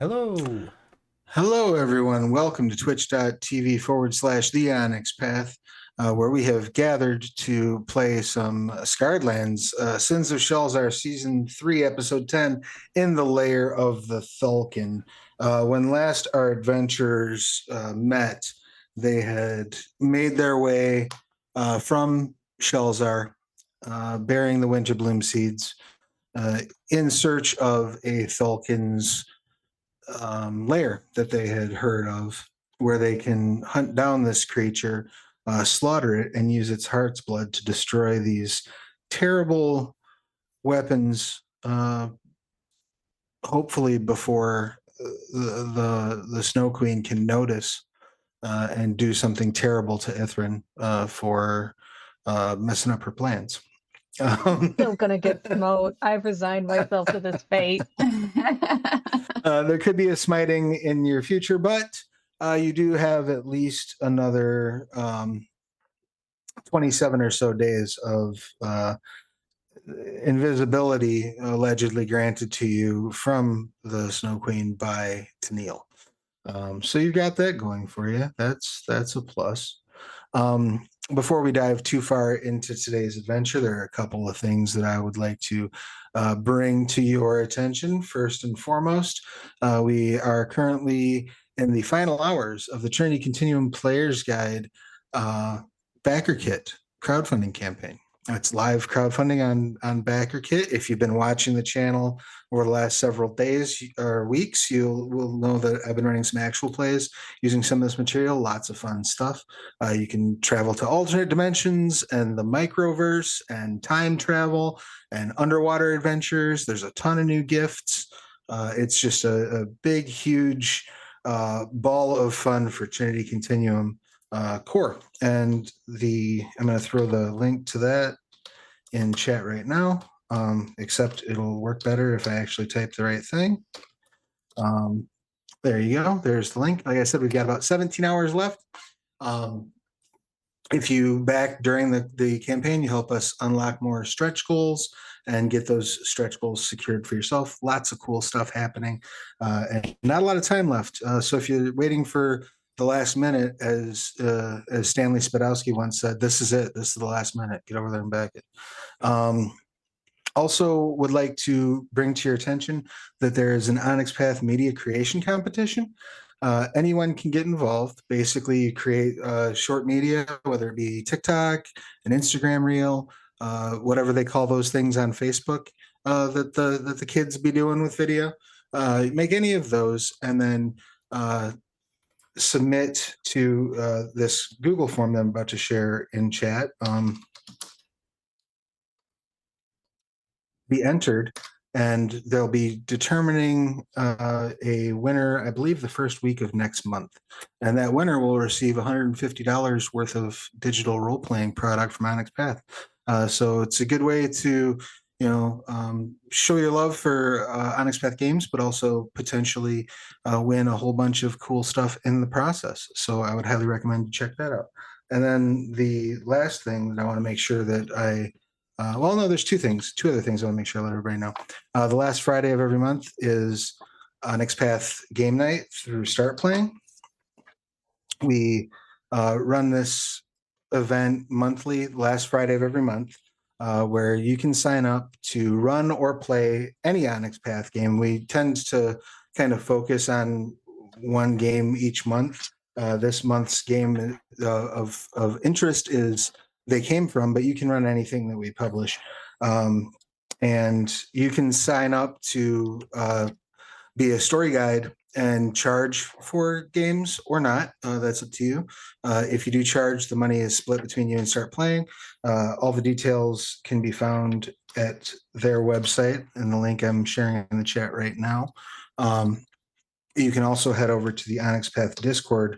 Hello. Hello, everyone. Welcome to twitch.tv/the Onyx Path, where we have gathered to play some Scarred Lands, Sins of Shelzar Season 3, Episode 10, in the Lair of the Thulkan. When last our adventurers met, they had made their way from Shelzar, bearing the Winter Bloom seeds, in search of a Thulkan's lair that they had heard of, where they can hunt down this creature, slaughter it, and use its heart's blood to destroy these terrible weapons. Hopefully, before the Snow Queen can notice and do something terrible to Ithrin for messing up her plans. Still gonna get promoted. I've resigned myself to this fate. There could be a smiting in your future, but you do have at least another 27 or so days of invisibility allegedly granted to you from the Snow Queen by Tennille. So you got that going for you. That's a plus. Before we dive too far into today's adventure, there are a couple of things that I would like to bring to your attention. First and foremost, we are currently in the final hours of the Trinity Continuum Player's Guide Backer Kit crowdfunding campaign. It's live crowdfunding on BackerKit. If you've been watching the channel over the last several days or weeks, you will know that I've been running some actual plays using some of this material. Lots of fun stuff. You can travel to alternate dimensions and the microverse and time travel and underwater adventures. There's a ton of new gifts. It's just a big, huge ball of fun for Trinity Continuum core. And I'm going to throw the link to that in chat right now, except it'll work better if I actually type the right thing. There you go. There's the link. Like I said, we've got about 17 hours left. If you back during the campaign, you help us unlock more stretch goals and get those stretch goals secured for yourself. Lots of cool stuff happening, and not a lot of time left. So if you're waiting for the last minute, as Stanley Spadowski once said, this is it. This is the last minute. Get over there and back it. Also would like to bring to your attention that there is an Onyx Path media creation competition. Anyone can get involved. Basically, you create short media, whether it be TikTok, an Instagram reel, whatever they call those things on Facebook that the kids be doing with video. Make any of those and then submit to this Google form that I'm about to share in chat. Be entered, and they'll be determining a winner, I believe, the first week of next month. And that winner will receive $150 worth of digital role-playing product from Onyx Path. So it's a good way to, show your love for Onyx Path games, but also potentially win a whole bunch of cool stuff in the process. So I would highly recommend you check that out. And then the last thing that I want to make sure that there's two other things I want to make sure I let everybody know. The last Friday of every month is Onyx Path game night through Start Playing. We run this event monthly, last Friday of every month, where you can sign up to run or play any Onyx Path game. We tend to kind of focus on one game each month. This month's game of interest is They Came From, but you can run anything that we publish. And you can sign up to be a story guide and charge for games or not. That's up to you. If you do charge, the money is split between you and Start Playing. All the details can be found at their website and the link I'm sharing in the chat right now. You can also head over to the Onyx Path Discord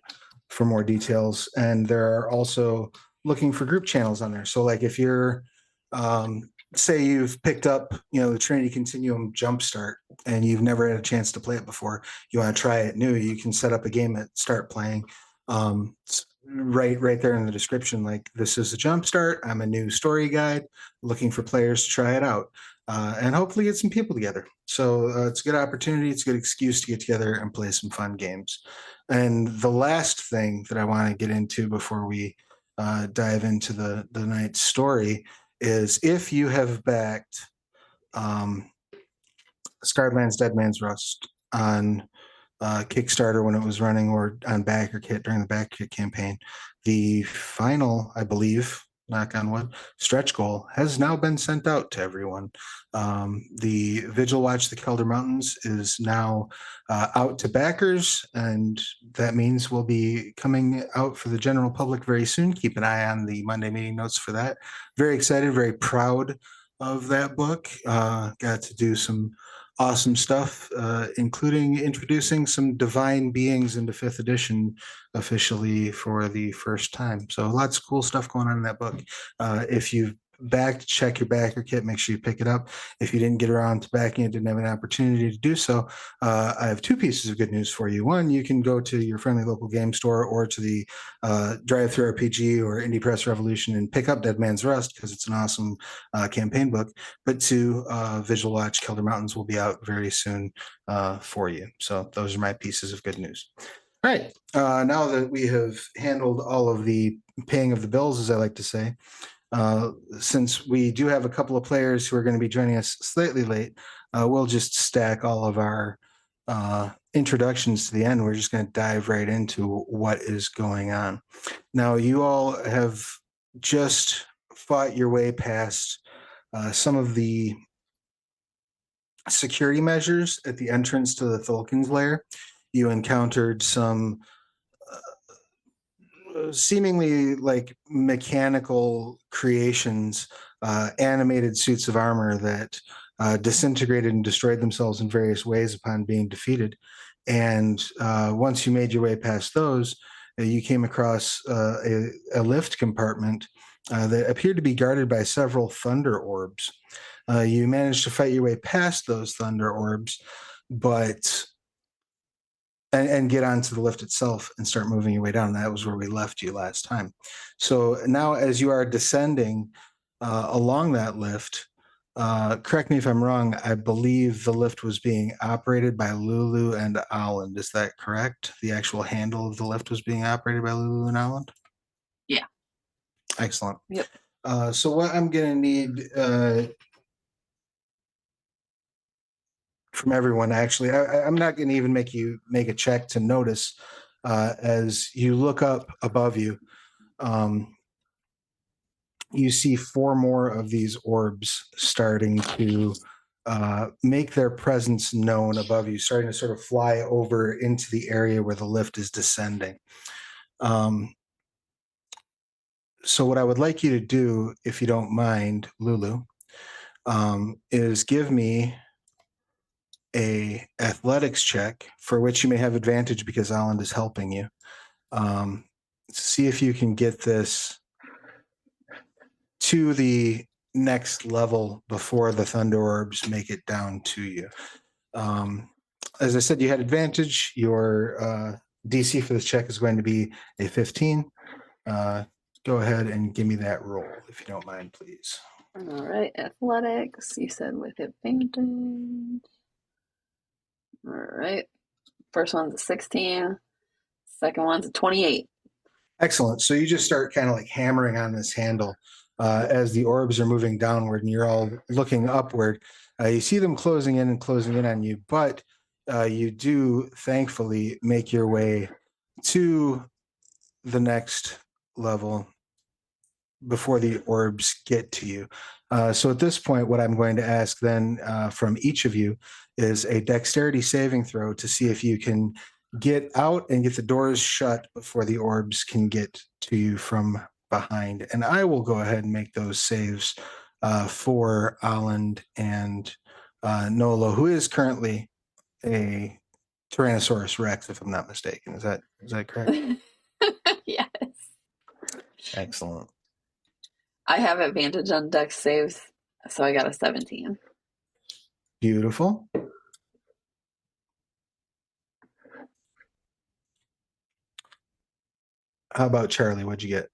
for more details. And there are also looking for group channels on there. So like if you're, say you've picked up, the Trinity Continuum Jumpstart and you've never had a chance to play it before, you want to try it new, you can set up a game at Start Playing. Right there in the description, like, this is a Jumpstart. I'm a new story guide looking for players to try it out. and hopefully get some people together. So it's a good opportunity. It's a good excuse to get together and play some fun games. And the last thing that I want to get into before we dive into the night's story is if you have backed Scarred Lands Dead Man's Rust on Kickstarter when it was running, or on Backer Kit during the Backer Kit campaign, the final, I believe, knock on wood, stretch goal has now been sent out to everyone. The Vigil Watch the Kelder Mountains is now out to backers, and that means will be coming out for the general public very soon. Keep an eye on the Monday meeting notes for that. Very excited, very proud of that book. Got to do some awesome stuff, including introducing some divine beings into 5th edition officially for the first time. So lots of cool stuff going on in that book. If you've backed, check your backer kit, make sure you pick it up. If you didn't get around to backing it, didn't have an opportunity to do so, I have 2 pieces of good news for you. One, you can go to your friendly local game store or to the Drive-Thru RPG or Indie Press Revolution and pick up Dead Man's Rust, because it's an awesome campaign book. But 2, Vigil Watch Kelder Mountains will be out very soon for you. So those are my pieces of good news. All right. Now that we have handled all of the paying of the bills, as I like to say, since we do have a couple of players who are going to be joining us slightly late, we'll just stack all of our introductions to the end. We're just going to dive right into what is going on. Now, you all have just fought your way past some of the security measures at the entrance to the Thulkan's lair. You encountered some seemingly like mechanical creations, animated suits of armor that disintegrated and destroyed themselves in various ways upon being defeated. And once you made your way past those, you came across a lift compartment that appeared to be guarded by several thunder orbs. You managed to fight your way past those thunder orbs, but and get onto the lift itself and start moving your way down. That was where we left you last time. So now, as you are descending along that lift, correct me if I'm wrong, I believe the lift was being operated by Lulu and Aland. Is that correct? The actual handle of the lift was being operated by Lulu and Aland? Yeah. Excellent. Yep. So what I'm going to need from everyone, actually, I'm not going to even make you make a check to notice as you look up above you. You see 4 more of these orbs starting to make their presence known above you, starting to sort of fly over into the area where the lift is descending. So what I would like you to do, if you don't mind, Lulu, is give me a athletics check, for which you may have advantage because Alan is helping you. See if you can get this to the next level before the thunder orbs make it down to you. As I said, you had advantage. Your DC for this check is going to be a 15. Go ahead and give me that roll, if you don't mind, please. All right, athletics, you said with advantage. All right, first one's a 16, second one's a 28. Excellent. So you just start kind of like hammering on this handle as the orbs are moving downward and you're all looking upward. You see them closing in and closing in on you, but you do thankfully make your way to the next level before the orbs get to you. So at this point, what I'm going to ask then from each of you is a dexterity saving throw to see if you can get out and get the doors shut before the orbs can get to you from behind. And I will go ahead and make those saves for Aland and Nolo, who is currently a Tyrannosaurus Rex, if I'm not mistaken. Is that correct? Yes. Excellent. I have advantage on dex saves, so I got a 17. Beautiful. How about Charlie? What'd you get?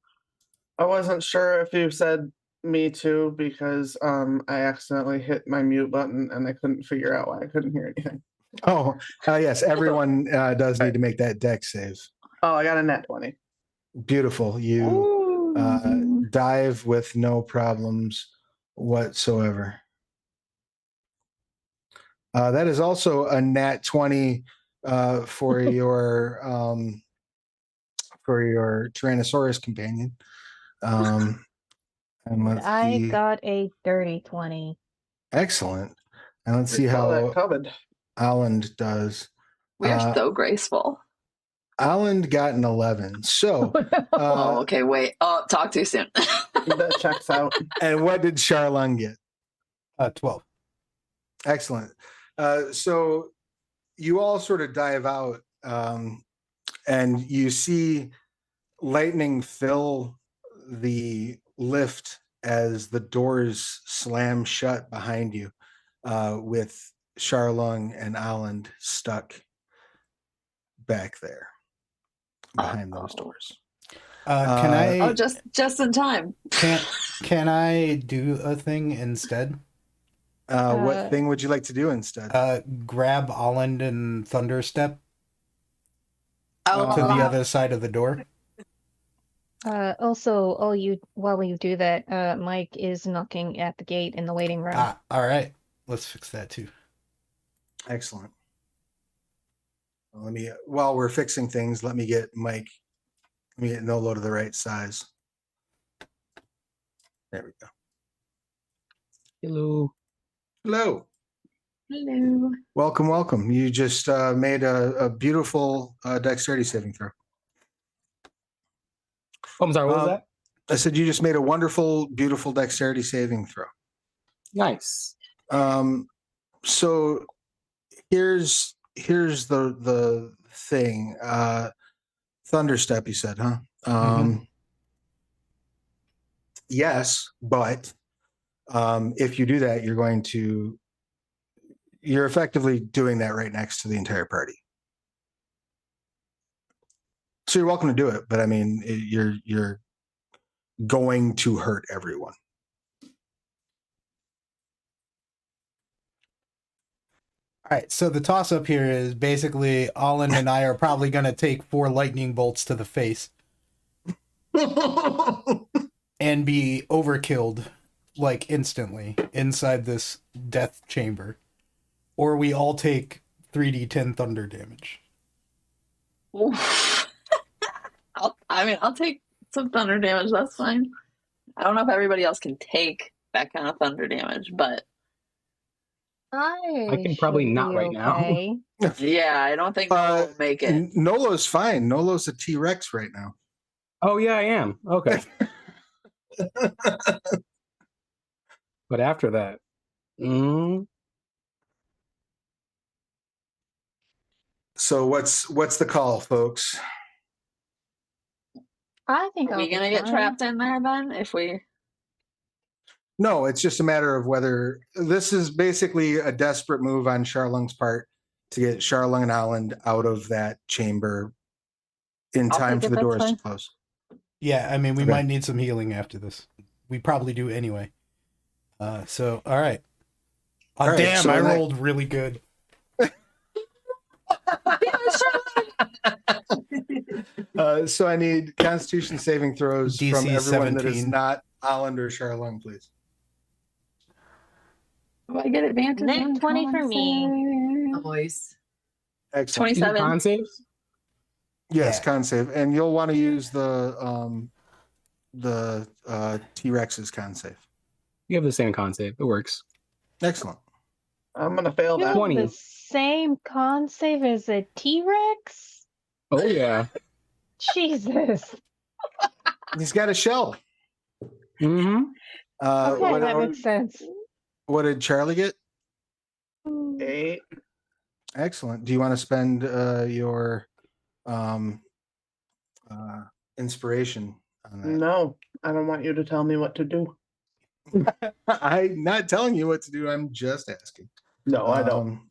I wasn't sure if you said Me too, because I accidentally hit my mute button and I couldn't figure out why I couldn't hear anything. Oh, yes. Everyone does need to make that deck save. Oh, I got a nat 20. Beautiful. You Ooh. dive with no problems whatsoever. That is also a nat 20 for your Tyrannosaurus companion. And let's I see. got a dirty 20. Excellent. And let's We see saw that how coming. Aland does. We are so graceful. Aland got an 11. So, Oh, okay, wait. Oh, talk too soon. That checks out. and what did Charlung get? 12. Excellent. So you all sort of dive out and you see lightning fill the lift as the doors slam shut behind you with Charlung and Aland stuck back there behind those doors. Can I? Oh, just in time. Can I do a thing instead? What thing would you like to do instead? Grab Holland and Thunderstep Oh, to the other side of the door. Also, while you do that, Mike is knocking at the gate in the waiting room. All right. Let's fix that too. Excellent. While we're fixing things, let me get Nolo to the right size. There we go. Hello. Hello. hello. Welcome. You just made a beautiful dexterity saving throw. Oh, I'm sorry, what was that? I said you just made a wonderful, beautiful dexterity saving throw. Nice. So here's the thing. Thunderstep, you said, huh? Yes, but if you do that, you're effectively doing that right next to the entire party. So you're welcome to do it, but I mean, you're going to hurt everyone. All right. So the toss up here is basically Holland and I are probably going to take 4 lightning bolts to the face and be overkilled like instantly inside this death chamber, or we all take 3d10 thunder damage. I'll take some thunder damage. That's fine. I don't know if everybody else can take that kind of thunder damage, but I can probably should not be right now. okay. yeah, I don't think Noah will make it. Nolo's fine. Nolo's a T-Rex right now. Oh, yeah, I am. Okay. But after that, So what's the call, folks? I think Are I'll we be gonna get fine. trapped in there then? If we No, it's just a matter of whether this is basically a desperate move on Charlung's part to get Charlung and Holland out of that chamber in I'll time take for it, the that's doors to fine. close. Yeah, I mean, we Okay. might need some healing after this. We probably do anyway. So, all right. Oh, All right, damn, so I in that- rolled really good. So I need Constitution saving throws DC from everyone that is 17. not Holland or Charlung, please. Do I get advantage? Net on 20 for con me. save? Noise. Excellent. is it 27. con saves? Yes, Yeah. con save, and you'll want to use the T-Rex's con save. You have the same con save. It works. Excellent. I'm gonna fail You that. have 20. the same con save as a T-Rex? Oh, yeah. Jesus. He's got a shell. Mm-hmm. Okay, that makes sense. What did Charlie get? 8. Excellent. Do you want to spend your inspiration on that? No, I don't want you to tell me what to do. I'm not telling you what to do. I'm just asking. No, I don't.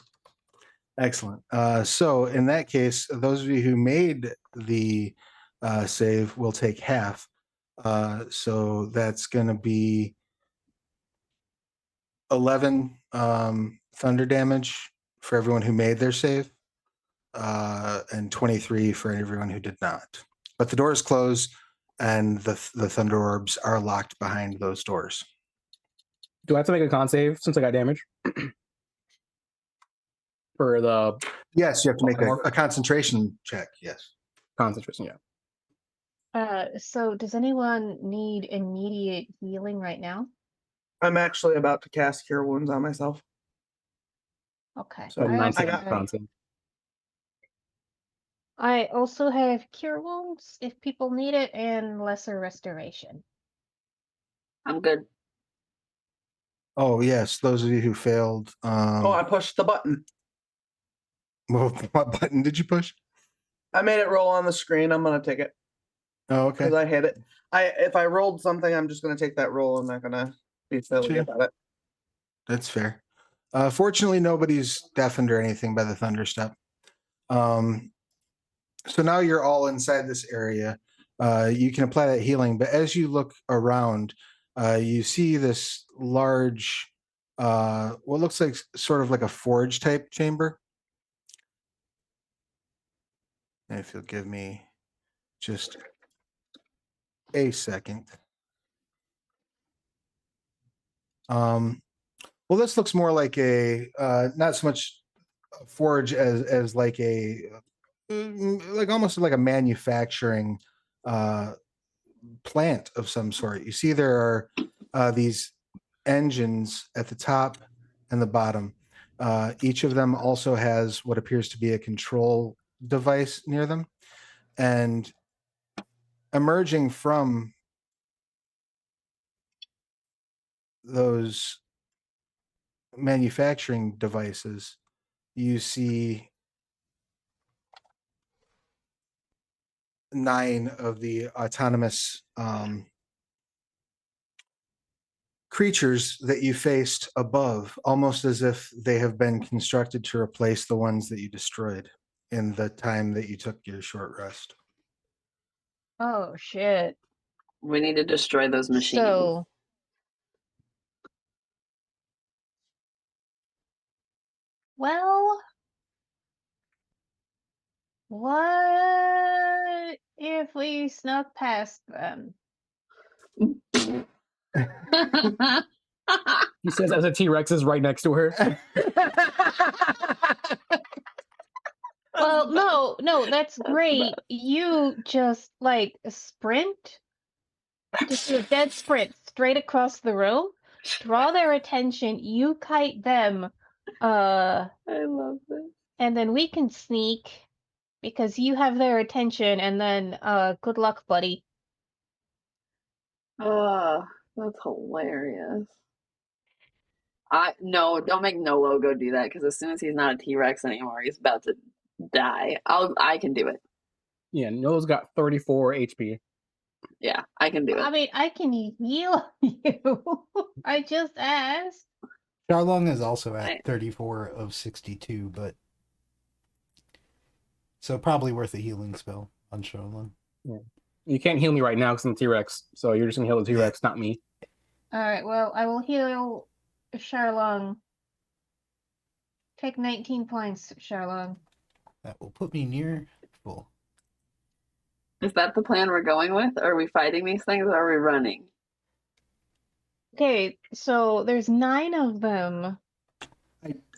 Excellent. So in that case, those of you who made the save will take half. So that's going to be 11 thunder damage for everyone who made their save, and 23 for everyone who did not. But the doors close, and the thunder orbs are locked behind those doors. Do I have to make a con save since I got damage? For the Yes, you have to make a concentration check. Yes. concentration, yeah. So does anyone need immediate healing right now? I'm actually about to cast Cure Wounds on myself. Okay. So So I 19 got- con save. I also have cure wounds if people need it, and lesser restoration. I'm good. Oh, yes. Those of you who failed. Oh, I pushed the button. Well, what button did you push? I made it roll on the screen. I'm gonna take it Oh, okay. because I hit it. If I rolled something, I'm just gonna take that roll. I'm not gonna be silly Sure. about it. That's fair. Fortunately, nobody's deafened or anything by the thunderstep. So now you're all inside this area. You can apply that healing, but as you look around, you see this large, what looks like sort of like a forge type chamber. And if you'll give me just a second. Well, this looks more like a not so much a forge as like a like almost like a manufacturing plant of some sort. You see there are these engines at the top and the bottom. Each of them also has what appears to be a control device near them, and emerging from those manufacturing devices, you see 9 of the autonomous creatures that you faced above, almost as if they have been constructed to replace the ones that you destroyed in the time that you took your short rest. Oh shit. We need to destroy those machines. So well, what if we snuck past them? He says as a T-Rex is right next to her. Well, no, that's great. You just like sprint, just do a dead sprint straight across the room, draw their attention, you kite them, I love this. and then we can sneak because you have their attention, and then good luck, buddy. Oh, that's hilarious. No, don't make No Logo do that because as soon as he's not a T-Rex anymore, he's about to die. I can do it. Yeah, Noah's got 34 HP. Yeah, I can do I it. mean, I can heal you. I just asked. Charlong is also at Right. 34 of 62, but so probably worth a healing spell on Charlong. You can't heal me right now because I'm T-Rex, so you're just gonna heal the T-Rex, not me. All right, well, I will heal Charlong. Take 19 points, Charlong. That will put me near full. Is that the plan we're going with? Are we fighting these things or are we running? Okay, so there's 9 of them.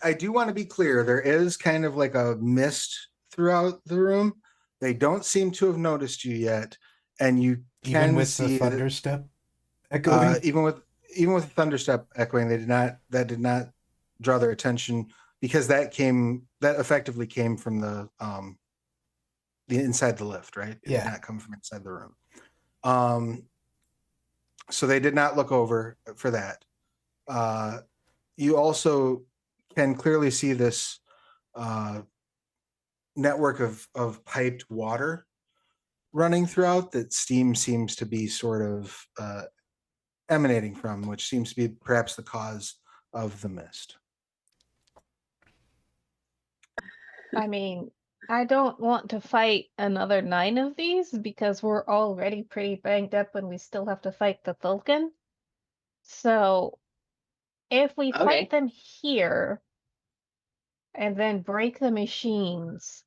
I do want to be clear. There is kind of like a mist throughout the room. They don't seem to have noticed you yet, and you Even can with see the that, thunderstep echoing. even with the thunderstep echoing, that did not draw their attention because that effectively came from the inside the lift, right? It Yeah. did not come from inside the room. So they did not look over for that. You also can clearly see this network of piped water running throughout that steam seems to be sort of emanating from, which seems to be perhaps the cause of the mist. I mean, I don't want to fight another 9 of these because we're already pretty banged up and we still have to fight the Thulkan. So, if we Okay. fight them here and then break the machines,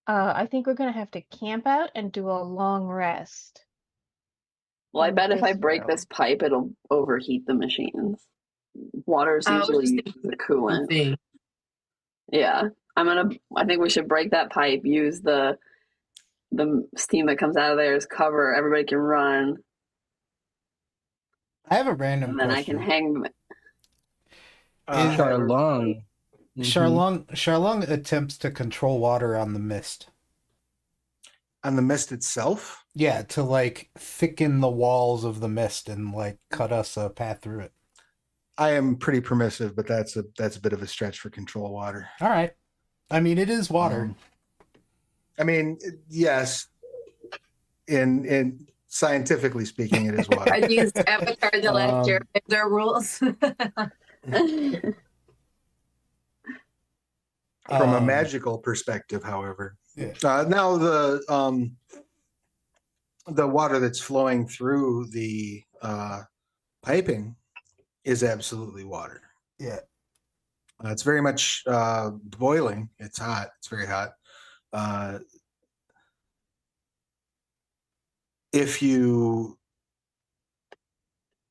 I think we're gonna have to camp out and do a long rest. Well, I in bet if I this break room. this pipe, it'll overheat the machines. Water's I was just usually thinking the coolant. thing. Yeah, I think we should break that pipe. Use the steam that comes out of there as cover. Everybody can run, I have a random and then I can question. hang. Is- Charlong. Charlong attempts to control water on the mist. On the mist itself? Yeah, to like thicken the walls of the mist and like cut us a path through it. I am pretty permissive, but that's a bit of a stretch for control water. All right. I mean, it is water. I mean, yes. In scientifically speaking, it is water. I used Avatar the last year. If there are rules. From a magical perspective, however. Yeah. Now the water that's flowing through the piping is absolutely water. Yeah. It's very much boiling. It's hot. It's very hot.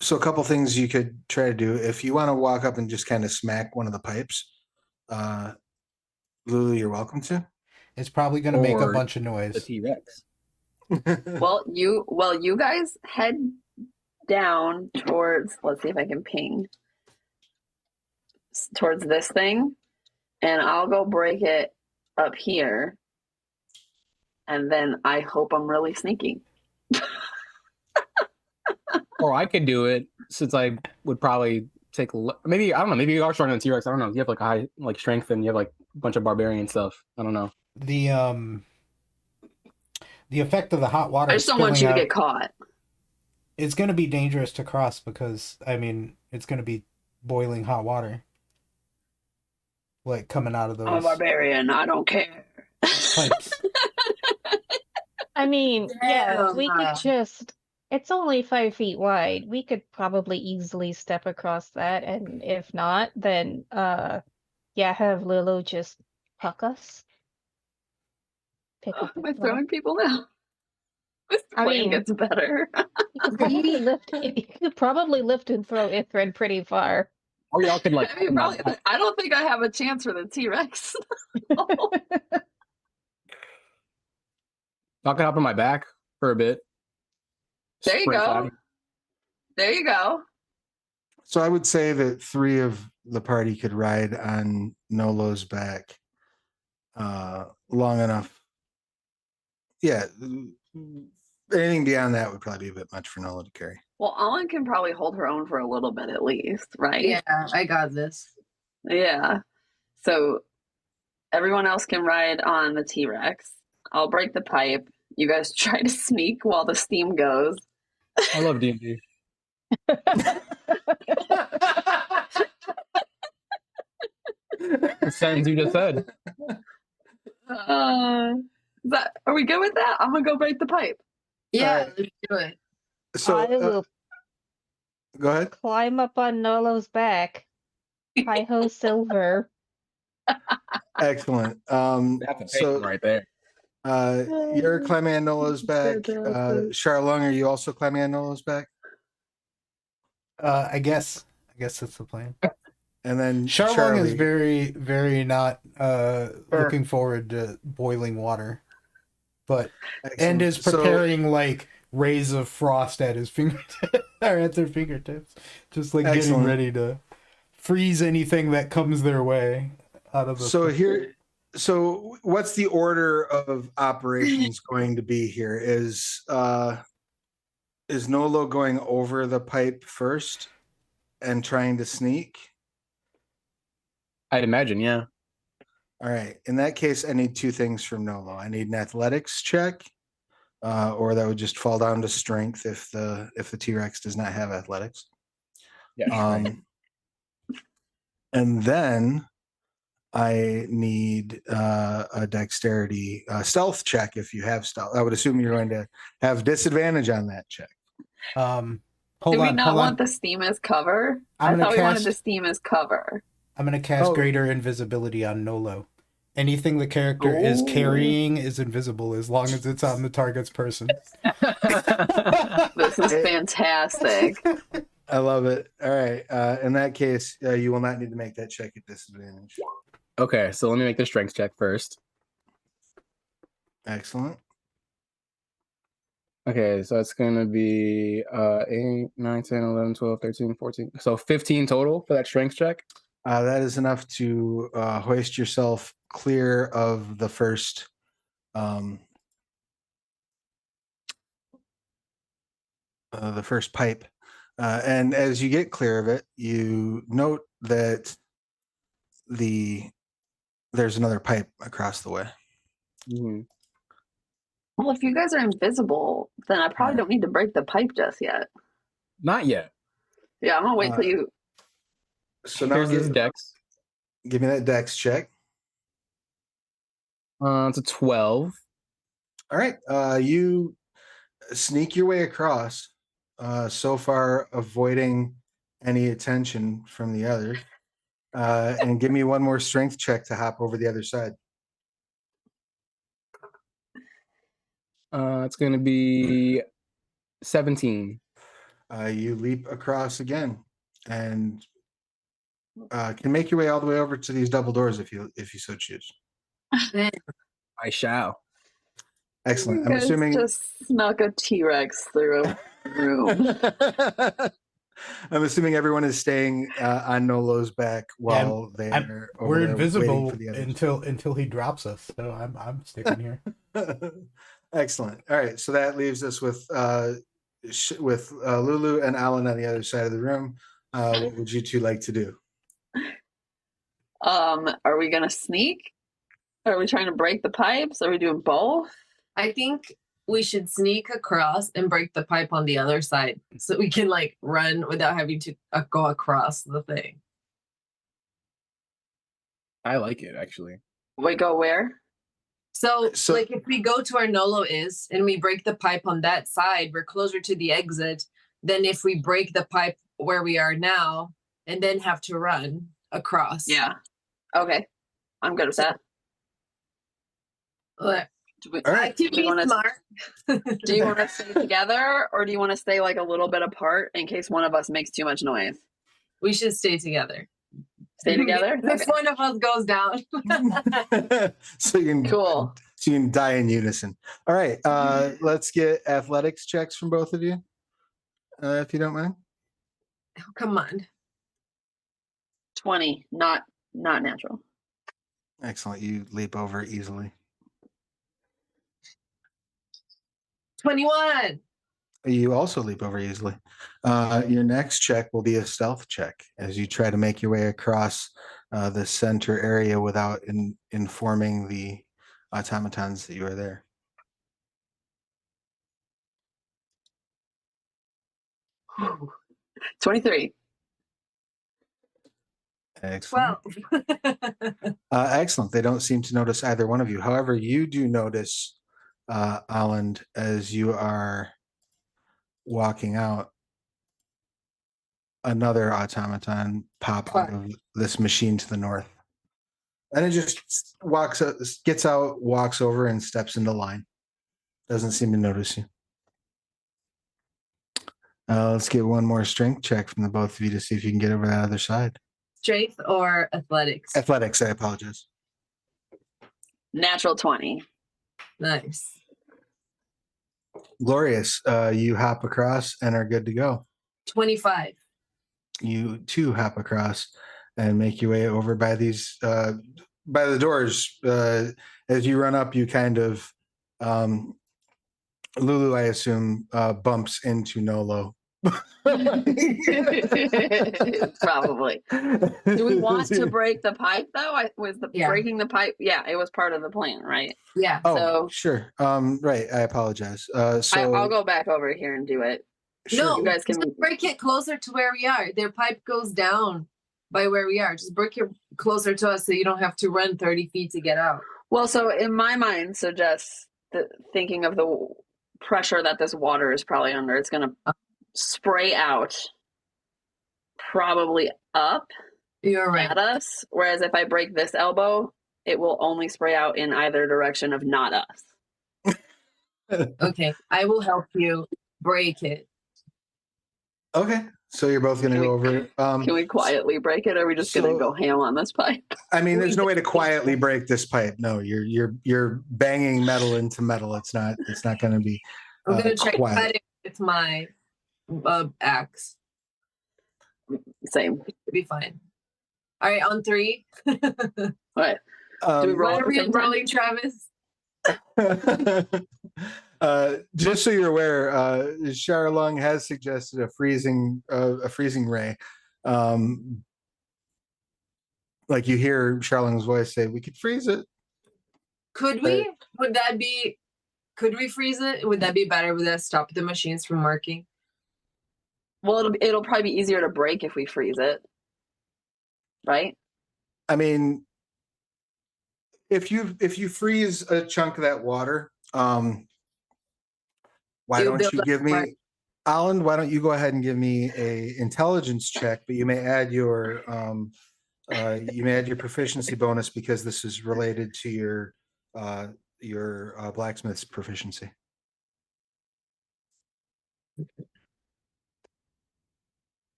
So a couple things you could try to do. If you want to walk up and just kind of smack one of the pipes, Lulu, you're welcome to. It's probably going to make a Or bunch of The noise. T-Rex. Well, you guys head down towards. Let's see if I can ping towards this thing, and I'll go break it up here, and then I hope I'm really sneaky. Or I could do it since I would probably take maybe I don't know, maybe you are stronger than T-Rex. I don't know. You have like a high like strength and you have like a bunch of barbarian stuff. I don't know. The effect of the hot water I just don't want you to spilling get caught. It's going to be dangerous to cross because I mean, it's going to be boiling hot water. Like coming out of those I'm a barbarian. I don't care. pipes. I mean, yeah, Damn. we could just. It's only 5 feet wide. We could probably easily step across that, and if not, then have Lulu just puck us. Pick up. Am I throwing people now? This I plan mean- gets better. You could probably lift. You could probably lift and throw Ithred pretty far. Or y'all could like I mean, probably. I don't think I have a chance for the T-Rex. y'all could hop on my back for a bit. There you Sprint go. out. There you go. So I would say that 3 of the party could ride on Nolo's back long enough. Yeah. Anything beyond that would probably be a bit much for Nola to carry. Well, Ellen can probably hold her own for a little bit at least, right? Yeah, I got this. Yeah. So everyone else can ride on the T-Rex. I'll break the pipe. You guys try to sneak while the steam goes. I love D&D. The sentence you just said. Are we good with that? I'm gonna go break the pipe. Yeah, Alright. let's do it. So I will go ahead. climb up on Nolo's back. Hi ho, Silver. Excellent. That's a So right there. you're climbing on Nola's back. Charlong, are you also climbing on Nola's back? I guess that's the plan. And then Charlong is Charlie. very, very not looking forward to boiling water, but and Excellent. is preparing like rays of frost at his fingertips or at their fingertips, just like getting Excellent. ready to freeze anything that comes their way out of the. So what's the order of operations going to be here? Is Nolo going over the pipe first and trying to sneak? I'd imagine, yeah. All right. In that case, I need 2 things from Nolo. I need an athletics check, or that would just fall down to strength if the T-Rex does not have athletics. Yeah. And then I need a dexterity stealth check if you have stealth. I would assume you're going to have disadvantage on that check. Hold Do we on, not hold want on. the steam as cover? I'm I gonna thought we wanted cast- the steam as cover. I'm gonna cast Oh. greater invisibility on Nolo. Anything the character is Ooh. carrying is invisible as long as it's on the target's person. This is fantastic. I love it. All right. In that case, you will not need to make that check at disadvantage. Okay, so let me make the strength check first. Excellent. Okay, so it's gonna be 8, 9, 10, 11, 12, 13, 14. So 15 total for that strength check. That is enough to hoist yourself clear of the first pipe. And as you get clear of it, you note that there's another pipe across the way. Mhm. Well, if you guys are invisible, then I probably Yeah. don't need to break the pipe just yet. Not yet. Yeah, I'm gonna wait till you. So now Here's this dex. give me that dex check. It's a 12. All right. You sneak your way across, so far avoiding any attention from the others. And give me one more strength check to hop over the other side. It's gonna be 17. You leap across again and can make your way all the way over to these double doors if you so choose. I shall. Excellent. You I'm guys assuming just snuck a T-Rex through a room. I'm assuming everyone is staying on Nolo's back while they're over We're there waiting invisible for the others. until he drops us. So I'm sticking here. Excellent. All right, so that leaves us with Lulu and Alan on the other side of the room. What would you two like to do? Are we gonna sneak? Are we trying to break the pipes? Are we doing both? I think we should sneak across and break the pipe on the other side so we can like run without having to go across the thing. I like it actually. We go where? So, So- like, if we go to where Nolo is and we break the pipe on that side, we're closer to the exit than if we break the pipe where we are now and then have to run across. Yeah. Okay. I'm good with that. Like, Do we, All I right. can Do we be wanna- smart. do you want to stay together or do you want to stay like a little bit apart in case one of us makes too much noise? We should stay together. Stay together? If Okay. one of us goes down. So you can Cool. so you can die in unison. All right. Let's get athletics checks from both of you, if you don't mind. Oh, come on. 20, not natural. Excellent. You leap over easily. 21. You also leap over easily. Your next check will be a stealth check as you try to make your way across the center area without informing the automatons that you are there. 23. Excellent. 12. Excellent. They don't seem to notice either one of you. However, you do notice, Alan, as you are walking out, another automaton pop out of this machine to the north. And it just gets out, walks over, and steps into line. Doesn't seem to notice you. Let's get one more strength check from the both of you to see if you can get over that other side. Strength or athletics? Athletics, I apologize. Natural 20. Nice. Glorious. You hop across and are good to go. 25. You too hop across and make your way over by these by the doors. As you run up, you kind of Lulu, I assume, bumps into Nolo. Probably. Do we want to break the pipe though? Yeah. Breaking the pipe? Yeah, it was part of the plan, right? Yeah. Oh, So- sure. Right. I apologize. So I'll go back over here and do it. sure. No, You guys can- just break it closer to where we are. Their pipe goes down by where we are. Just break it closer to us so you don't have to run 30 feet to get out. Well, so in my mind, thinking of the pressure that this water is probably under, it's gonna spray out probably up You're right. at us, whereas if I break this elbow, it will only spray out in either direction of not us. Okay, I will help you break it. Okay, so you're both gonna Can go we- over it. Can we quietly break it, or are we just gonna so- go ham on this pipe? I mean, there's no way to quietly break this pipe. No, you're banging metal into metal. It's not going to be. I'm gonna try quiet. cutting with my axe. Same. It'll be fine. All right, on 3. All right. Do we roll What at are the we same time? rolling, Travis? Just so you're aware, Charlung has suggested a freezing ray. Like you hear Charlung's voice say, "We could freeze it." Could we? Would that be? Could we freeze it? Would that be better? Would that stop the machines from working? Well, it'll probably be easier to break if we freeze it, right? I mean, if you freeze a chunk of that water, why You'll don't you build give up me, right. Alan? Why don't you go ahead and give me a intelligence check? But you may add your proficiency bonus because this is related to your blacksmith's proficiency.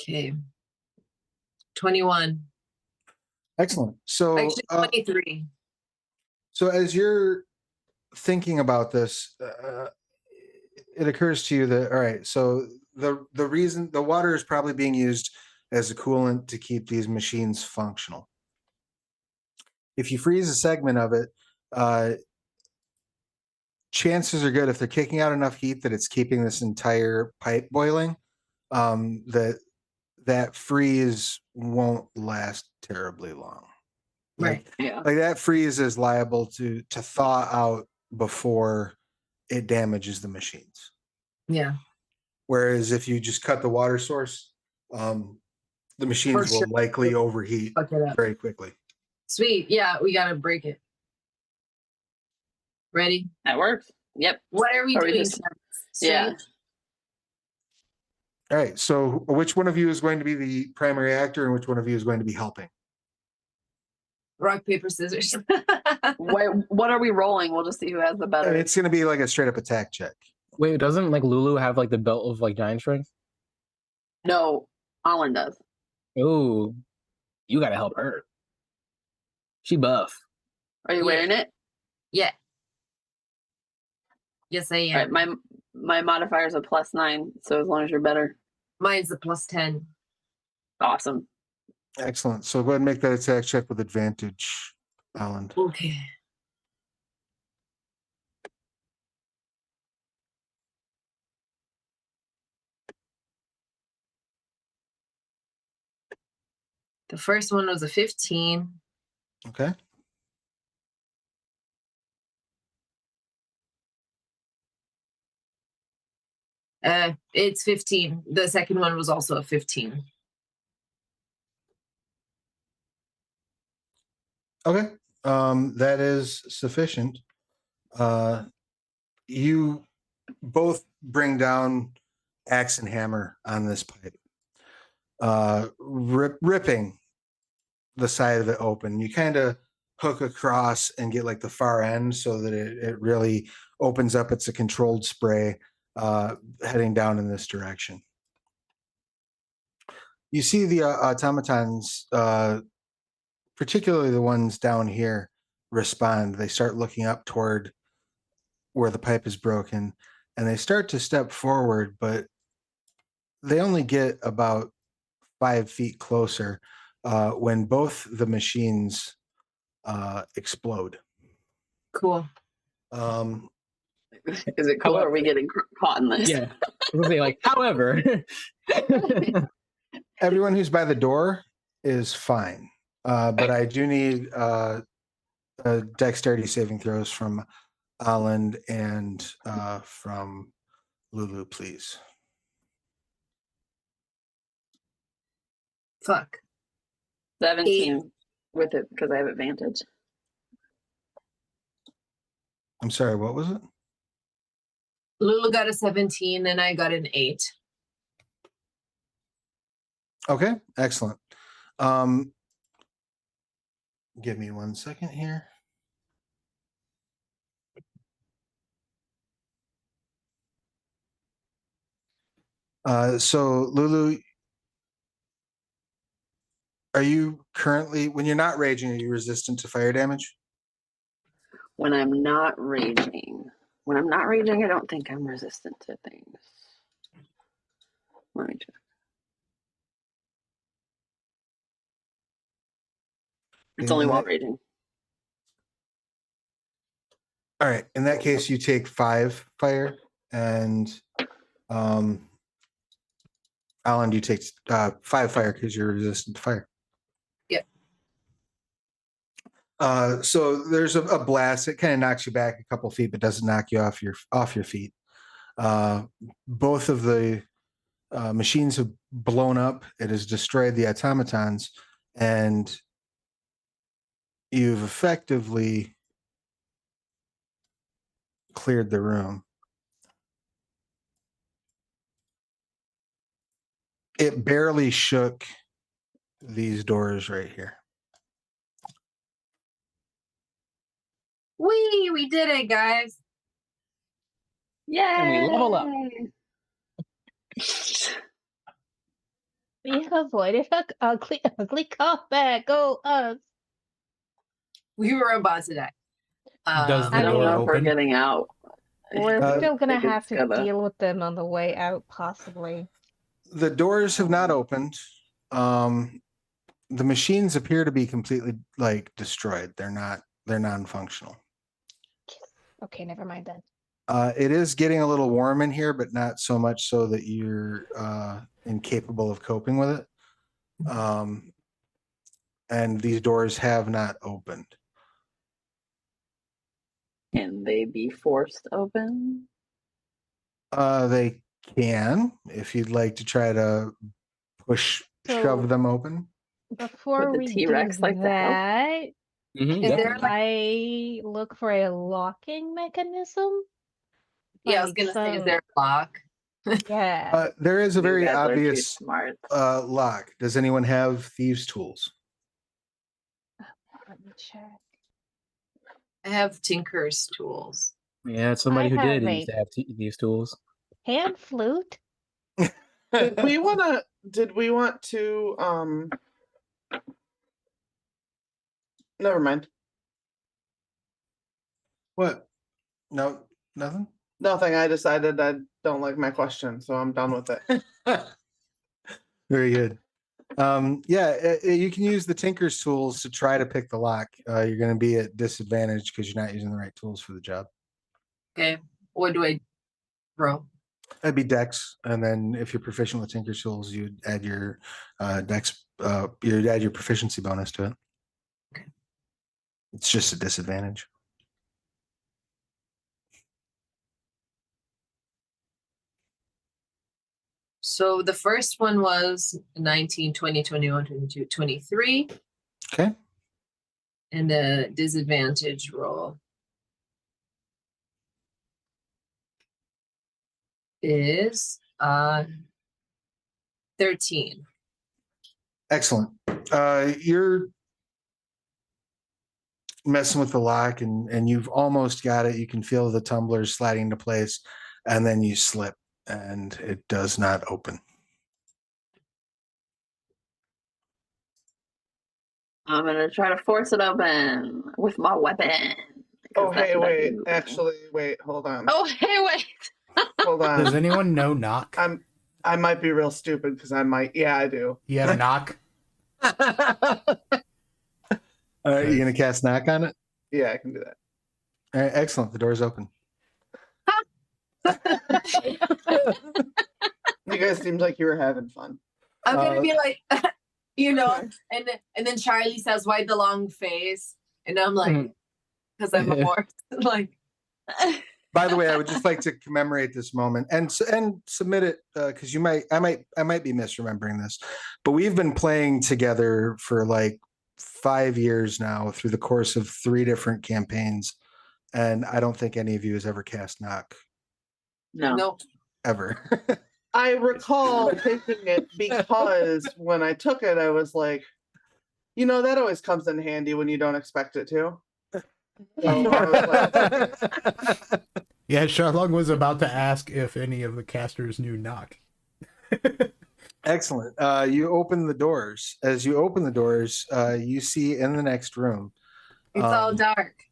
Okay. 21. Excellent. So, Actually, 23. so as you're thinking about this, it occurs to you that, all right, so the reason the water is probably being used as a coolant to keep these machines functional. If you freeze a segment of it, chances are good if they're kicking out enough heat that it's keeping this entire pipe boiling, that freeze won't last terribly long. Right. Yeah. Like that freeze is liable to thaw out before it damages the machines. Yeah. Whereas if you just cut the water source, the machines For will sure. likely overheat Fuck it up. very quickly. Sweet. Yeah, we gotta break it. Ready? That works. Yep. What are we Or we doing? just- Straight? Yeah. All right. So which one of you is going to be the primary actor and which one of you is going to be helping? Rock, paper, scissors. What are we rolling? We'll just see who has the better. It's going to be like a straight up attack check. Wait, doesn't like Lulu have like the belt of like giant strength? No, Alan does. Oh, you gotta help her. She buff. Are you Yeah. wearing it? Yeah. Yes, I am. All right. My modifier is a +9, so as long as you're better, Mine's a +10. awesome. Excellent. So go ahead and make that attack check with advantage, Alan. Okay. The first one was a 15. Okay. It's 15. The second one was also a 15. Okay. That is sufficient. You both bring down axe and hammer on this pipe, ripping the side of it open. You kind of hook across and get like the far end so that it really opens up. It's a controlled spray heading down in this direction. You see the automatons, particularly the ones down here, respond. They start looking up toward where the pipe is broken and they start to step forward, but they only get about 5 feet closer when both the machines explode. Cool. Is it cool? Or are we getting caught in this? Yeah. I was gonna say, like, however. Everyone who's by the door is fine, but I do need dexterity saving throws from Alan and from Lulu, please. Fuck. 17 with it because I have advantage. I'm sorry, what was it? Lulu got a 17 and I got an 8. Okay, excellent. Give me 1 second here. So Lulu, are you currently, when you're not raging, are you resistant to fire damage? When I'm not raging. When I'm not raging, I don't think I'm resistant to things. Let me check. It's only while raging. All right. In that case, you take 5 fire, and Alan, you take 5 fire because you're resistant to fire. Yep. So there's a blast. It kind of knocks you back a couple feet, but doesn't knock you off your feet. Both of the machines have blown up. It has destroyed the automatons, and you've effectively cleared the room. It barely shook these doors right here. We did it, guys. Yay! And we level up. We avoided an ugly combat. Go us. We were about to die. Does I the don't door know if we're open? getting out. We're Uh, still gonna think have it's to gonna- deal with them on the way out, possibly. The doors have not opened. The machines appear to be completely destroyed. They're non-functional. Okay, never mind then. It is getting a little warm in here, but not so much so that you're incapable of coping with it. And these doors have not opened. Can they be forced open? They can, if you'd like to try to shove them open. Before the we do T-Rex like to help? that, Mhm, Is there definitely. I look for a locking mechanism. Yeah, I was Like gonna say, is some- there a lock? Yeah. There is a You very guys are too obvious smart. lock. Does anyone have thieves' tools? Let me check. I have Tinker's tools. Yeah, it's somebody I who have did a- used to have these tools. Hand flute. Did we want to never mind. What? No, nothing. Nothing. I decided I don't like my question, so I'm done with it. Very good. Yeah, you can use the Tinker's tools to try to pick the lock. You're going to be at disadvantage because you're not using the right tools for the job. Okay. What do I roll? That'd be Dex, and then if you're proficient with Tinker's tools, you'd add your Dex. You'd add your proficiency bonus to it. Okay. It's just a disadvantage. So the first one was 19, 20, 21, 22, 23. Okay. And the disadvantage roll is 13. Excellent. You're messing with the lock, and you've almost got it. You can feel the tumblers sliding into place, and then you slip, and it does not open. I'm gonna try to force it open with my weapon. Oh, 'cause that's hey, what I wait. do. Actually, wait. Hold on. Oh, hey, wait. Hold on. Does anyone know knock? I might be real stupid because I might. Yeah, I do. You have knock? All right, you're gonna cast knock on it. Yeah, I can do that. All right, excellent. The door's open. You guys seemed like you were having fun. I'm gonna Uh, be like, you know, Okay. and then Charlie says, "Why the long face?" And I'm like, Mhm. "Because I'm a horse." Like, By the way, I would just like to commemorate this moment and submit it because I might be misremembering this, but we've been playing together for like 5 years now through the course of 3 different campaigns, and I don't think any of you has ever cast knock No. Nope. ever. I recall taking it because when I took it, I was like, that always comes in handy when you don't expect it to. So I was like, Yeah, Charlong was about to ask if any of the casters knew knock. Excellent. You open the doors. As you open the doors, you see in the next room. It's all dark.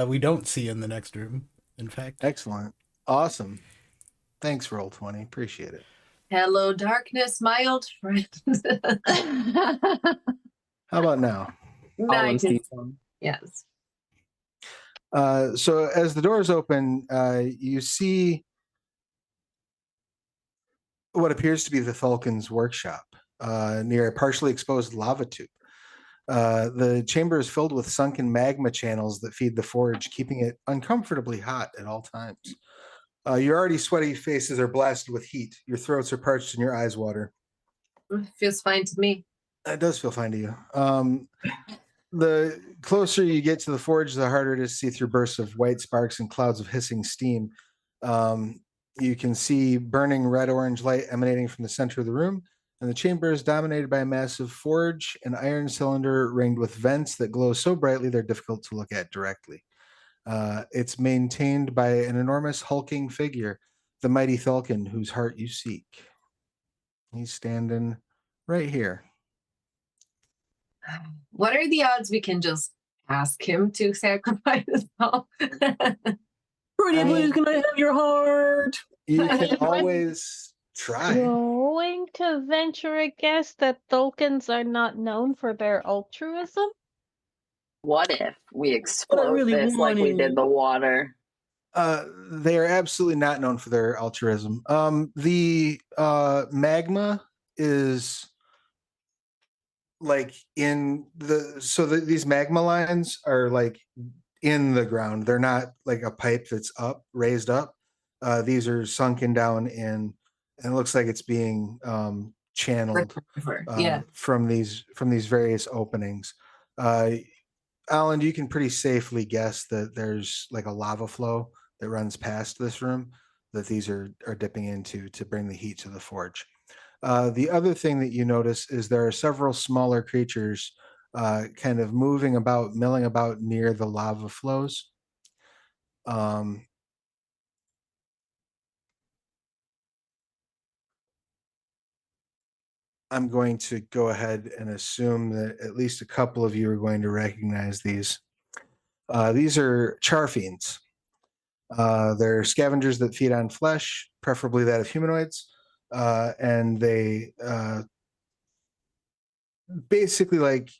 We don't see in the next room, in fact. Excellent. Awesome. Thanks, Roll20. Appreciate it. Hello, darkness, my old friend. How about now? Nice. Steam. Yes. So as the doors open, you see what appears to be the Thulkan's workshop near a partially exposed lava tube. The chamber is filled with sunken magma channels that feed the forge, keeping it uncomfortably hot at all times. Your already sweaty faces are blasted with heat. Your throats are parched and your eyes water. Feels fine to me. It does feel fine to you. The closer you get to the forge, the harder it is to see through bursts of white sparks and clouds of hissing steam. You can see burning red-orange light emanating from the center of the room, and the chamber is dominated by a massive forge, an iron cylinder ringed with vents that glow so brightly they're difficult to look at directly. It's maintained by an enormous hulking figure, the mighty Thulkan, whose heart you seek. He's standing right here. What are the odds we can just ask him to sacrifice himself? Pretty please, can I have your heart? You can always try. Going to venture a guess that Thulkans are not known for their altruism? What if we explode really this like we wanted- did the water? They are absolutely not known for their altruism. The magma is like these magma lines are like in the ground. They're not like a pipe that's raised up. These are sunken down in, and it looks like it's being channeled Yeah. from these various openings. Alan, you can pretty safely guess that there's like a lava flow that runs past this room that these are dipping into to bring the heat to the forge. The other thing that you notice is there are several smaller creatures kind of moving about, milling about near the lava flows. I'm going to go ahead and assume that at least a couple of you are going to recognize these. These are charfiends. They're scavengers that feed on flesh, preferably that of humanoids, and they basically like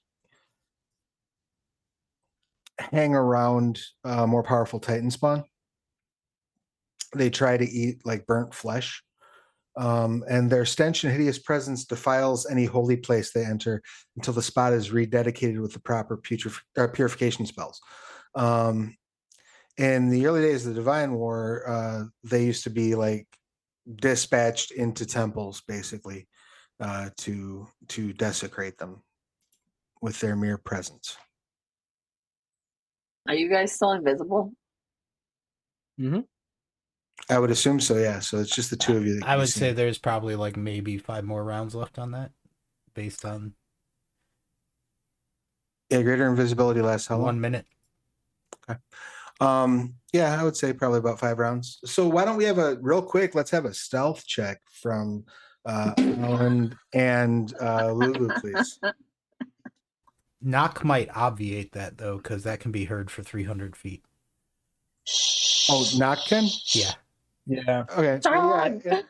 hang around more powerful Titan spawn. They try to eat like burnt flesh, and their stench and hideous presence defiles any holy place they enter until the spot is rededicated with the proper purification spells. In the early days of the Divine War, they used to be like dispatched into temples, basically, to desecrate them with their mere presence. Are you guys still invisible? I would assume so, yeah. So it's just the two of you. That I you would see. say there's probably like maybe 5 more rounds left on that, based on greater invisibility lasts how long? 1 minute. Okay. Yeah, I would say probably about 5 rounds. So why don't we have let's have a stealth check from Alan and Lulu, please. Knock might obviate that though, because that can be heard for 300 feet. Oh, knock can? Yeah. Yeah. Okay. Yeah,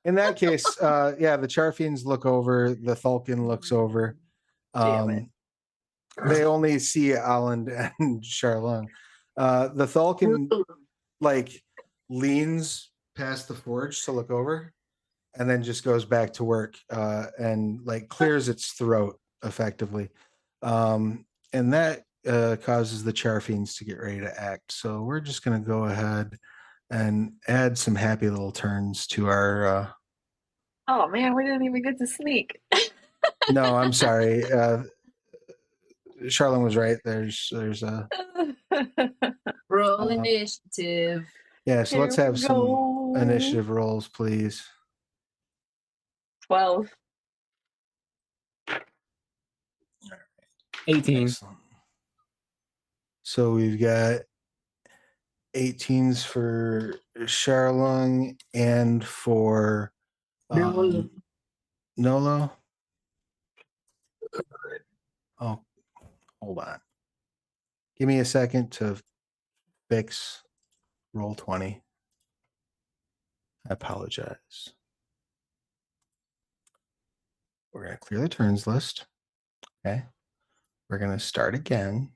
in that case, yeah, the Charfians look over, the Thulkan looks over. Damn it. They only see Alan and Charlong. The Thulkan like leans past the forge to look over and then just goes back to work and like clears its throat effectively. And that causes the Charfians to get ready to act. So we're just going to go ahead and add some happy little turns to our Oh man, we didn't even get to sneak. no, I'm sorry. Charlene was right. There's a Roll initiative. yeah. So let's have some initiative rolls, please. 12. 18. Excellent. So we've got 18s for Charlung and for Nolo. Oh, hold on. Give me a second to fix roll 20. I apologize. We're going to clear the turns list. Okay. We're going to start again.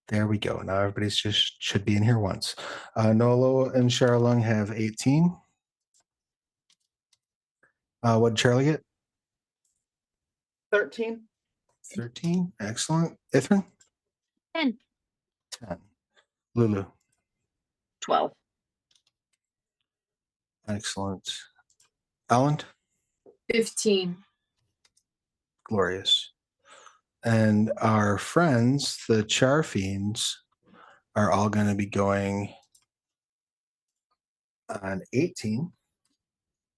There we go. Now everybody's just should be in here once. Nolo and Charlung have 18. What did Charlie get? 13. 13. Excellent. Ithrin? 10. 10. Lulu? 12. Excellent. Alan? 15. Glorious. And our friends, the Char Fiends, are all going to be going on 18.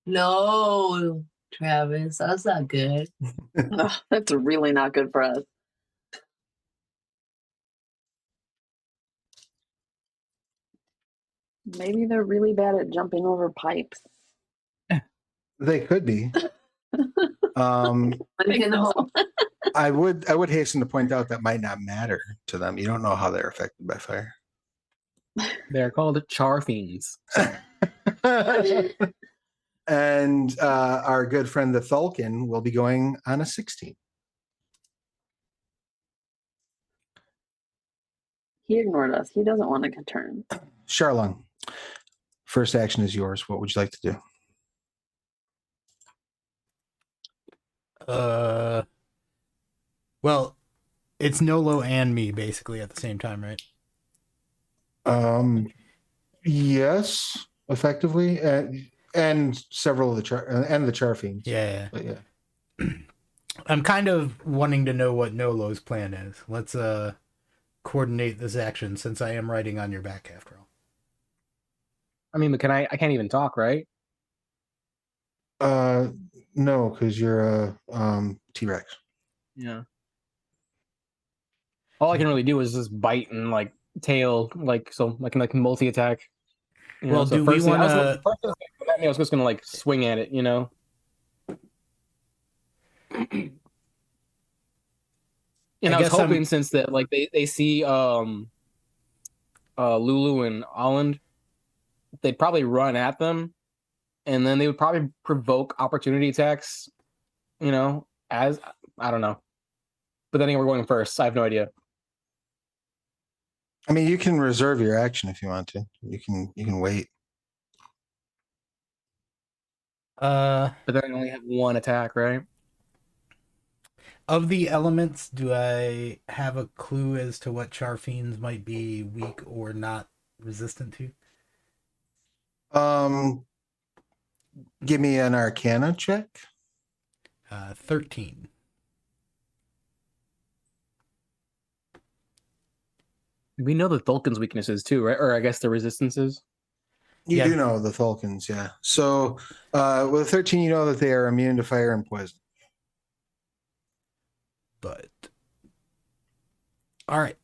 No, Travis, that's not good. Ugh, that's really not good for us. Maybe they're really bad at jumping over pipes. They could be. One can hope. I would hasten to point out that might not matter to them. You don't know how they're affected by fire. They're called char fiends. And our good friend the Thulkan will be going on a 16. He ignored us. He doesn't want to turn. Charlung, first action is yours. What would you like to do? Well, it's Nolo and me basically at the same time, right? Yes, effectively, and several of the Char Fiends. Yeah. But yeah. I'm kind of wanting to know what Nolo's plan is. Let's coordinate this action since I am riding on your back after all. I mean, but I can't even talk, right? No, because you're a T-Rex. Yeah. All I can really do is just bite and like tail, like so I can like multi-attack. Well, so do we want to? I was just gonna like swing at it, you know. And I was hoping since that like they see Lulu and Holland, they'd probably run at them, and then they would probably provoke opportunity attacks, you know, as I don't know. But then again, we're going first. I have no idea. I mean, you can reserve your action if you want to. You can wait. But then I only have one attack, right? Of the elements, do I have a clue as to what Char Fiends might be weak or not resistant to? Give me an Arcana check. 13. We know the Thulkan's weaknesses too, right? Or I guess the resistances. You do know the Thulkans, yeah. So with 13, you know that they are immune to fire and poison. But all right.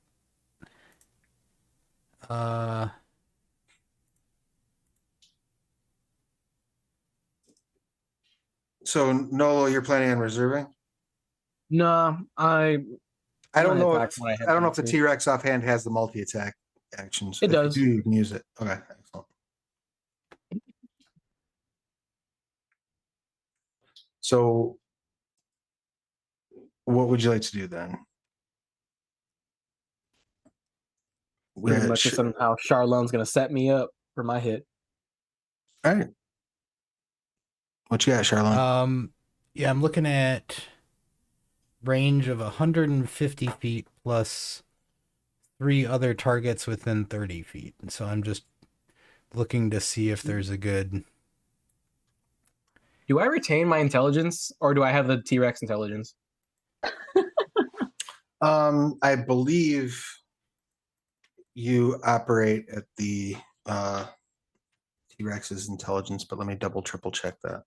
So Nolo, you're planning on reserving? No, I don't know. I don't know if the T-Rex offhand has the multi-attack actions. It does. You can use it. Okay, excellent. So, what would you like to do then? Pretty much somehow Charlon's gonna set me up for my hit. All right. What you got, Charlon? Yeah, I'm looking at range of 150 feet plus 3 other targets within 30 feet. So I'm just looking to see if there's a good. Do I retain my intelligence, or do I have the T-Rex intelligence? I believe you operate at the T-Rex's intelligence, but let me triple check that.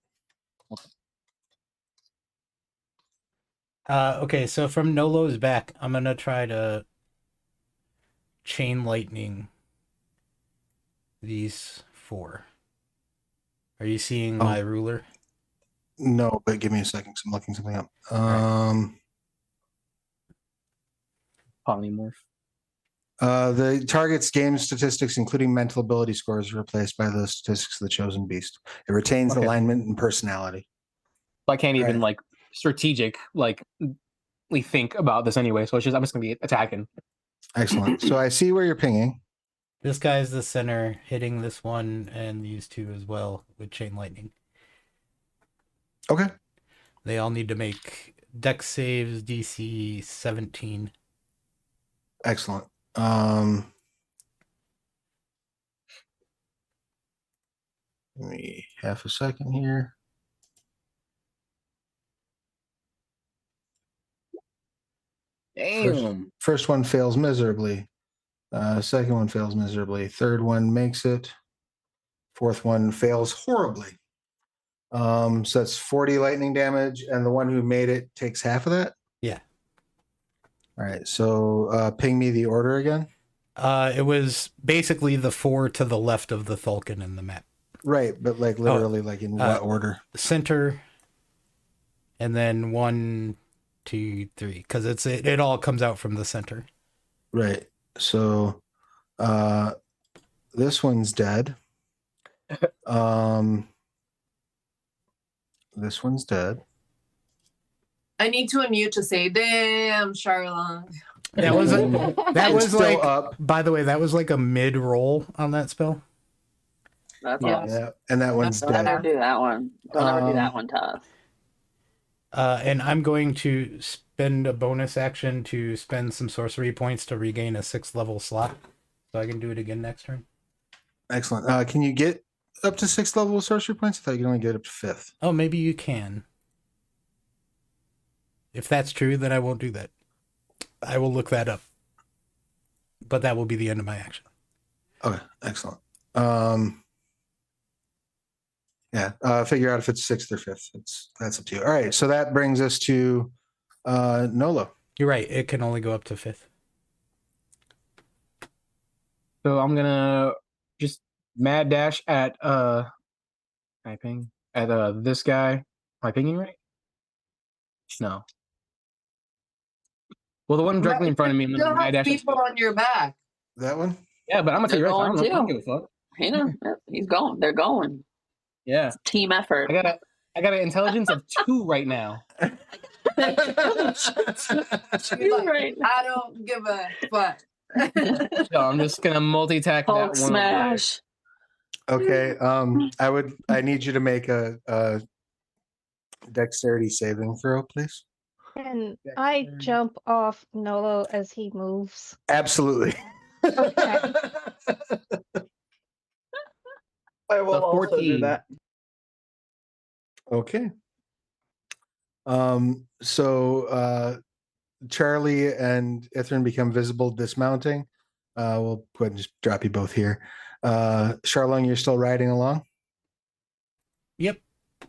Okay, so from Nolo's back, I'm gonna try to chain lightning these 4. Are you seeing my ruler? No, but give me a second, 'cause I'm looking something up. Polymorph. The target's game statistics, including mental ability scores, are replaced by the statistics of the chosen beast. It retains Okay. alignment and personality. I can't even Right. like strategic like we think about this anyway. So I'm just gonna be attacking. Excellent. So I see where you're pinging. This guy's the center, hitting this one and these 2 as well with chain lightning. Okay. They all need to make dex saves, DC 17. Excellent. Give me half a second here. Damn. First one fails miserably. Second one fails miserably. Third one makes it. Fourth one fails horribly. So that's 40 lightning damage, and the one who made it takes half of that? Yeah. All right, so ping me the order again. It was basically the 4 to the left of the Thulkan in the map. Right, but like literally like in what order? Center, and then 1, 2, 3, because it all comes out from the center. Right. So this one's dead. This one's dead. I need to unmute to say, damn, Charlotte. That was It's still like up. By the way, that was like a mid roll on that spell. That's Yeah. awesome. Yeah, and that one's Don't ever dead. do that one. Don't ever do that one to us. And I'm going to spend a bonus action to spend some sorcery points to regain a 6th level slot, so I can do it again next turn. Excellent. Can you get up to 6th level sorcery points? I thought you could only get up to 5th. Oh, maybe you can. If that's true, then I won't do that. I will look that up. But that will be the end of my action. Okay, excellent. Figure out if it's 6th or 5th. That's up to you. All right, so that brings us to Nolo. You're right. It can only go up to 5th. So I'm gonna just mad dash at typing at this guy. Am I pinging right? No. Well, the one directly in front of me, I'm You gonna don't mad have dash. people on your back. That one? Yeah, but I'm gonna They're take your I going don't too. give a fuck. You know, he's going. They're going. Yeah, It's team effort. I got an intelligence of 2 right now. You're right. I don't give a fuck. So I'm just gonna multi-attack that Hulk one. smash. Okay. I need you to make a dexterity saving throw, please. Can I jump off Nolo as he moves? Absolutely. Okay. I will So also do 14. that. Okay. So Charlie and Ithrin become visible dismounting. We'll go ahead and just drop you both here. Charlong, you're still riding along? Yep.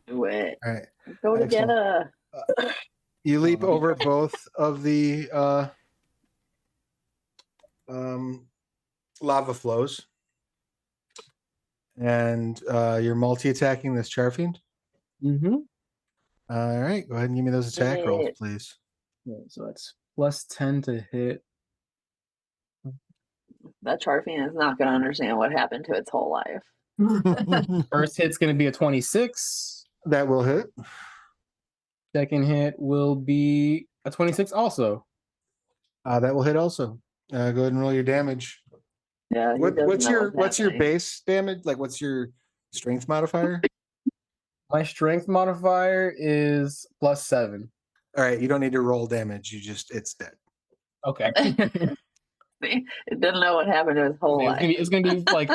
Do it. All right. Go Excellent. together. You leap over both of the lava flows. And you're multi-attacking this Charfiend? Mm-hmm. All right. Go ahead and give me those attack rolls, Hit. please. Yeah, so that's plus 10 to hit. That Charfian is not going to understand what happened to its whole life. First hit's gonna be a 26. That will hit. Second hit will be a 26 also. That will hit also. Go ahead and roll your damage. Yeah. he What's doesn't know what's your happening. base damage? Like, what's your strength modifier? My strength modifier is plus 7. All right, you don't need to roll damage. It's dead. Okay. It doesn't know what happened to his whole life. It's gonna be like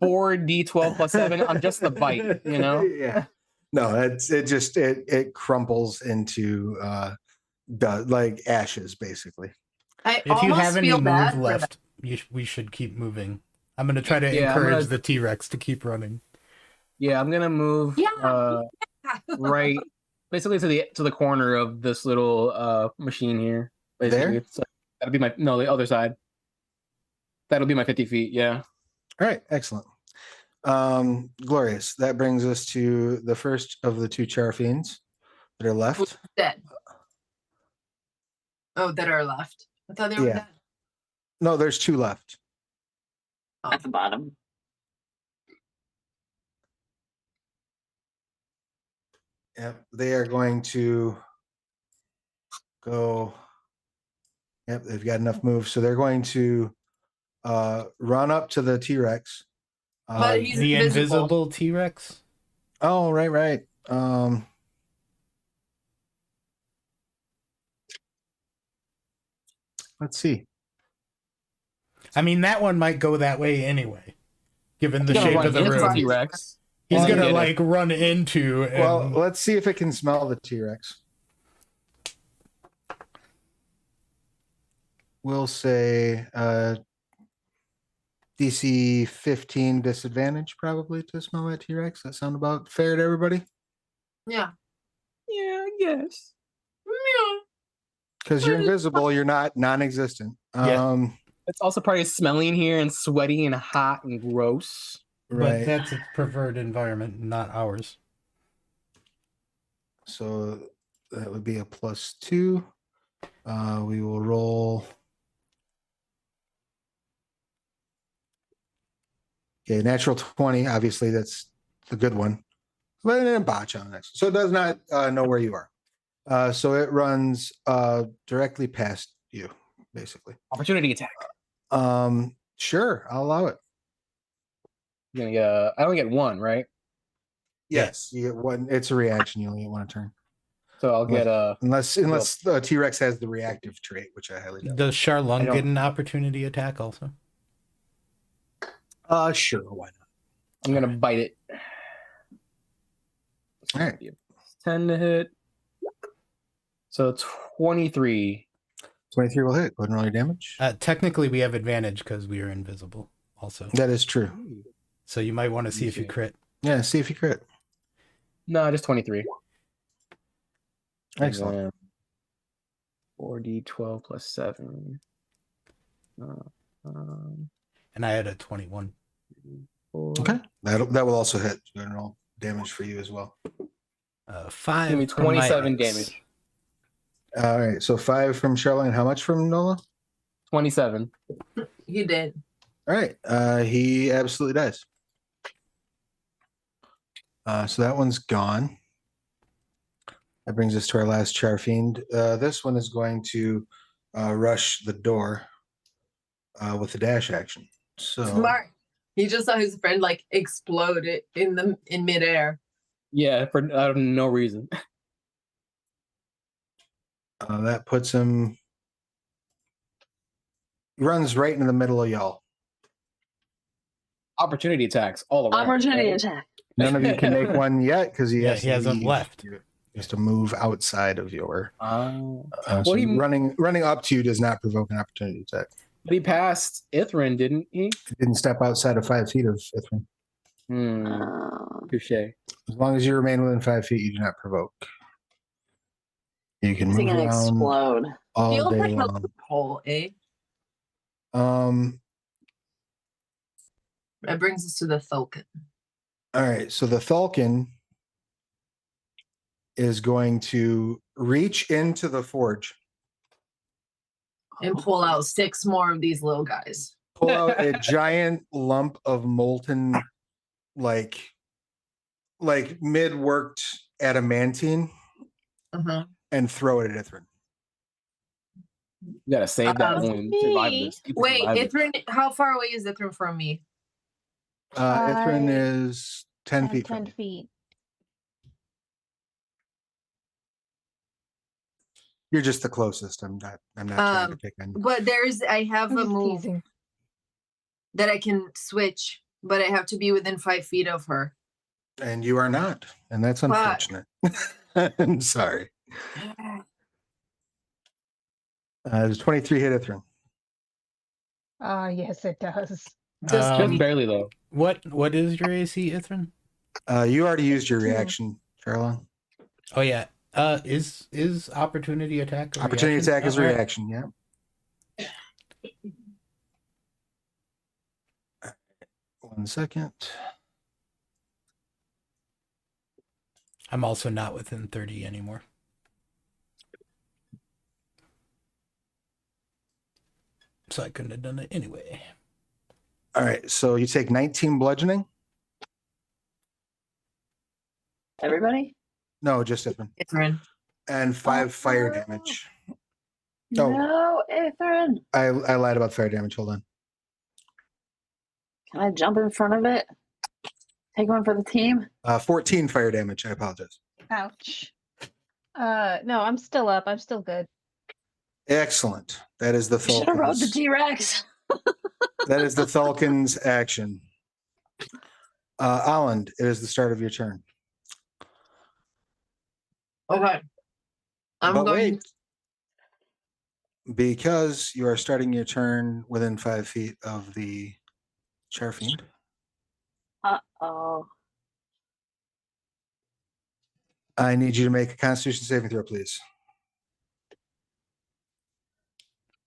4d12 plus 7 on just the bite, you know? Yeah. No, it crumples into like ashes, basically. I If you almost have any feel bad move for left, we should keep moving. I'm gonna try to Yeah, I'm encourage gonna- the T-Rex to keep running. Yeah, I'm gonna move Yeah. right basically to the corner of this little machine here. Basically. There? So that'll be the other side. That'll be my 50 feet, yeah. All right, excellent. Glorious. That brings us to the first of the 2 char fiends that are left. Dead. Oh, that are left. I thought they were Yeah. dead. No, there's 2 left. At the bottom. Yep, they are going to go. Yep, they've got enough moves, so they're going to run up to the T-Rex. But he's The invisible. invisible T-Rex. Oh, right. Let's see. I mean, that one might go that way anyway, given the He's gonna shape run of the into room. T-Rex. He's Well, gonna yeah. like run into. And... Well, let's see if it can smell the T-Rex. We'll say DC 15 disadvantage probably to smell that T-Rex. That sound about fair to everybody? Yeah. Yeah, I guess. Because you're invisible, you're not non-existent. Yeah. It's also probably smelly in here and sweaty and hot and gross. But Right. that's its preferred environment, not ours. So that would be a +2. We will roll. Okay, natural 20. Obviously, that's the good one. But then a botch on the next. So it does not know where you are. So it runs directly past you, basically. Opportunity attack. Sure, I'll allow it. You're gonna get I only get 1, right? Yes, you get one. It's a reaction. You only get 1 a turn, So I'll get unless the T-Rex has the reactive trait, which I highly doubt. Does Charlung I don't- get an opportunity attack also? Sure, why not? I'm gonna bite it. All right. 10 to hit. So 23. 23 will hit. Go ahead and roll your damage. Technically, we have advantage because we are invisible. Also, That is true. so you might want to see if you Okay. crit. Yeah, see if you crit. No, just 23. Excellent. And then 4d12 plus 7. And I had a 21. 4. Okay, that will also hit. Go ahead and roll damage for you as well. 5. Give me from my 27 axe. damage. All right, so 5 from Charlotte, and how much from Nola? 27. He did. All right, he absolutely does. So that one's gone. That brings us to our last char fiend. This one is going to rush the door with the dash action. So Smart. He just saw his friend like explode it in midair. Yeah, for out of no reason. that puts him. Runs right in the middle of y'all. Opportunity attacks all around. Opportunity right? attack. None of you can make one yet because he Yeah, he hasn't left. He has to move outside of your. Well, So he- running up to you does not provoke an opportunity attack. But he passed Ithrin, didn't he? He didn't step outside of 5 feet of Ithrin. Touche. As long as you remain within 5 feet, you do not provoke. You can Is he move gonna around explode? all Feels day like a long. hole, eh? That brings us to the Thulkan. All right, so the Thulkan is going to reach into the forge, And pull out 6 more of these little guys. pull out a giant lump of molten, like mid-worked adamantine, Uh-huh. and throw it at Ithrin. You gotta save that one. Survive this. You can Wait, survive this. Ithrin, how far away is Ithrin from me? Ithrin is 10 feet. 10 from you. feet. You're just the closest. I'm not trying to pick on you. But I have I'm a just move teasing. that I can switch, but I have to be within 5 feet of her. And you are not. And that's Fuck. unfortunate. I'm sorry. Does 23 hit Ithrin? Yes, it does. Just barely though. What is your AC, Ithrin? You already used your reaction, Charlo. Oh yeah. Is opportunity attack a Opportunity reaction? attack is a All right. reaction, yeah. One second. I'm also not within 30 anymore. So I couldn't have done it anyway. All right, so you take 19 bludgeoning. Everybody? No, just Ithrin. Ithrin. And 5 fire no. damage. No, Ithrin. I lied about fire damage. Hold on. Can I jump in front of it? Take one for the team? 14 fire damage. I apologize. Ouch. No, I'm still up. I'm still good. Excellent. That is the Should have rode the Thulkan's. T-Rex. That is the Thulkan's action. Alland, it is the start of your turn. Okay. I'm But going. wait, because you are starting your turn within 5 feet of the Charfiend. Uh-oh. I need you to make a Constitution saving throw, please.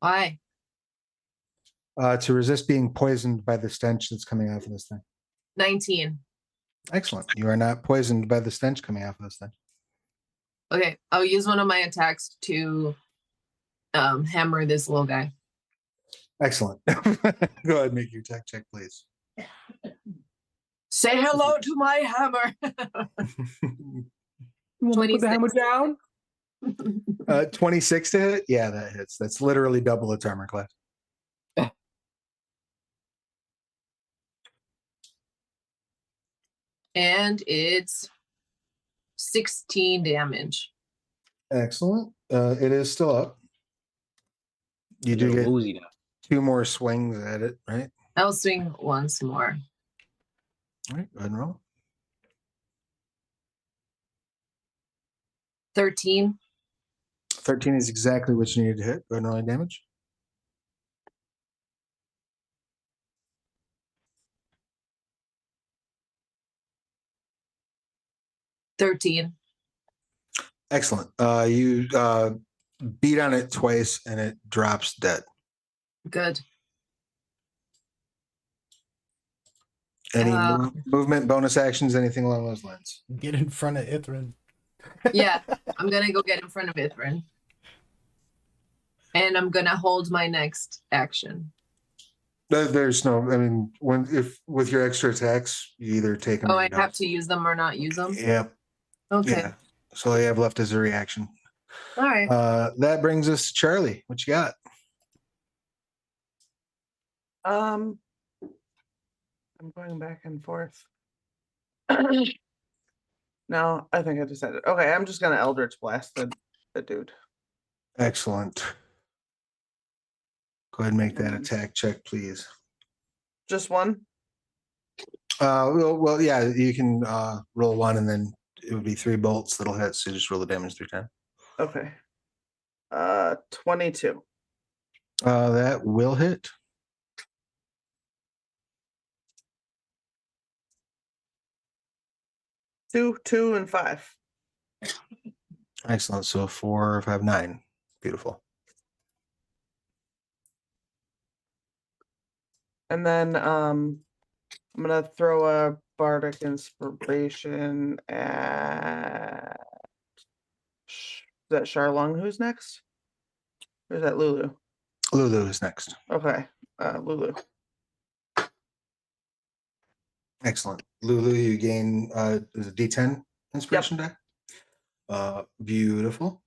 Why? To resist being poisoned by the stench that's coming out of this thing. 19. Excellent. You are not poisoned by the stench coming out of this thing. Okay, I'll use one of my attacks to hammer this little guy. Excellent. Go ahead and make your attack check, please. Say hello to my hammer. You want me to put the hammer down? 26 to hit? Yeah, that hits. That's literally double its armor class. And it's 16 damage. Excellent. It is still up. You do get Woozy now. 2 more swings at it, right? I'll swing once more. All right, go ahead and roll. 13. 13 is exactly what you needed to hit. Go ahead and roll your damage. Excellent. You beat on it twice and it drops dead. Good. Any movement, bonus actions, anything along those lines? Get in front of Ithrin. Yeah, I'm gonna go get in front of Ithrin. And I'm gonna hold my next action. There's no, I mean, if with your extra attacks, you either take them Oh, or I you don't. have to use them or not use them? Yep. Okay. Yeah. So all you have left is a reaction. All right. That brings us to Charlie. What you got? I'm going back and forth. No, I think I decided. Okay, I'm just gonna Eldritch Blast the dude. Excellent. Go ahead and make that attack check, please. Just one? Well, yeah, you can roll one and then it would be 3 bolts that'll hit. So just roll the damage 3 times. Okay. 22. That will hit. Two, and 5. Excellent. So 4, 5, 9. Beautiful. And then I'm gonna throw a bardic inspiration at is that Charlong who's next? Or is that Lulu? Lulu is next. Okay. Lulu. Excellent. Lulu, you gain is a D10 inspiration die. Beautiful.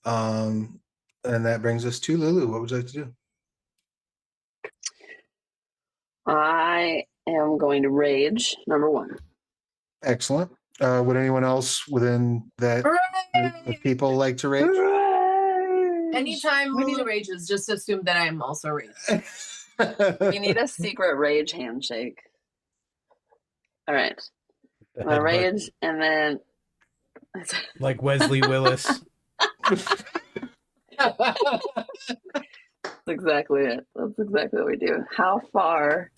And that brings us to Lulu. What would you like to do? I am going to rage, number 1. Excellent. Would anyone else within that group of people like to rage? Anytime Lulu rages, just assume that I am also raged. We need a secret rage handshake. All right. The I'm gonna headbutt. rage and then Like Wesley Willis. that's exactly it. That's exactly what we do. How far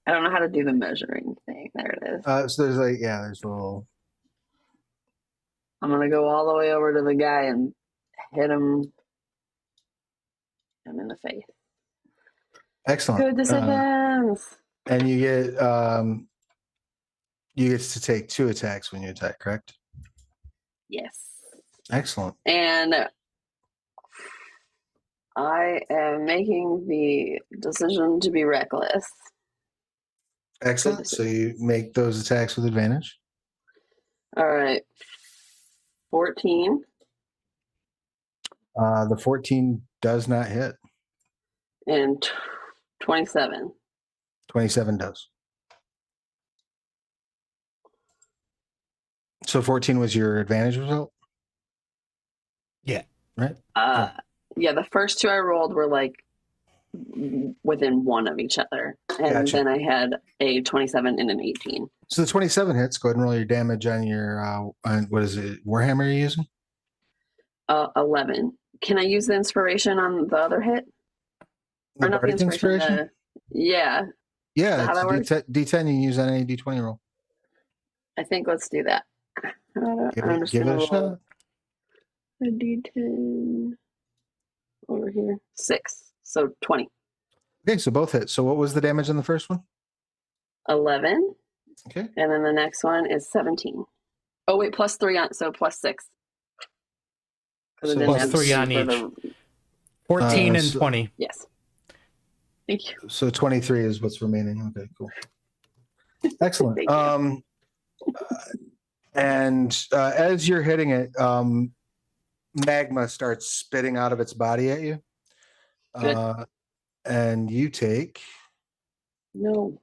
I don't know how to do the measuring thing. There it is. So there's there's a little. I'm gonna go all the way over to the guy and hit him in the face. Excellent. Good decisions. And you get to take 2 attacks when you attack, correct? Yes. Excellent. And I am making the decision to be reckless. Excellent. So you make those attacks with advantage. All right. 14 The 14 does not hit. and 27. 27 does. So 14 was your advantage result? Yeah. Right? Yeah, the first 2 I rolled were like within 1 of each other. And Gotcha. then I had a 27 and an 18. So the 27 hits. Go ahead and roll your damage on your, what is it, Warhammer you're using? 11. Can I use the inspiration on the other hit? The Or not the Bardic inspiration? Yeah. Yeah, how it's that works? D10 you can use on any D20 roll. I think let's do that. Give I'm it, just give it gonna a roll shot. a D10 over here. 6. So 20. Okay, so both hit. So what was the damage on the first one? 11. Okay. And then the next one is 17. Oh, wait, plus 3 on, so plus 6. 'Cause I So didn't plus have 3 on for each. the- 14 and so- 20. Yes. Thank you. So 23 is what's remaining. Okay, cool. Excellent. Thank you. And as you're hitting it, magma starts spitting out of its body at you. Good. And you take No.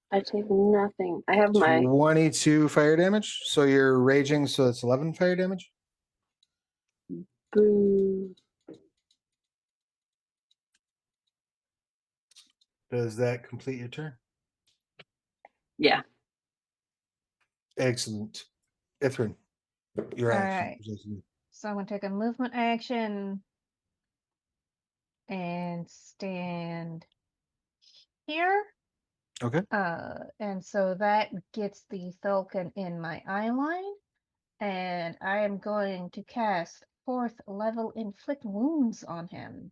I take nothing. I have my 22 fire damage. So you're raging, so it's 11 fire damage. boo. Does that complete your turn? Yeah. Excellent. Ithrin, your All action. right. So I'm going to take a movement action and stand here. Okay. And so that gets the Thulkan in my eye line. And I am going to cast 4th level inflict wounds on him.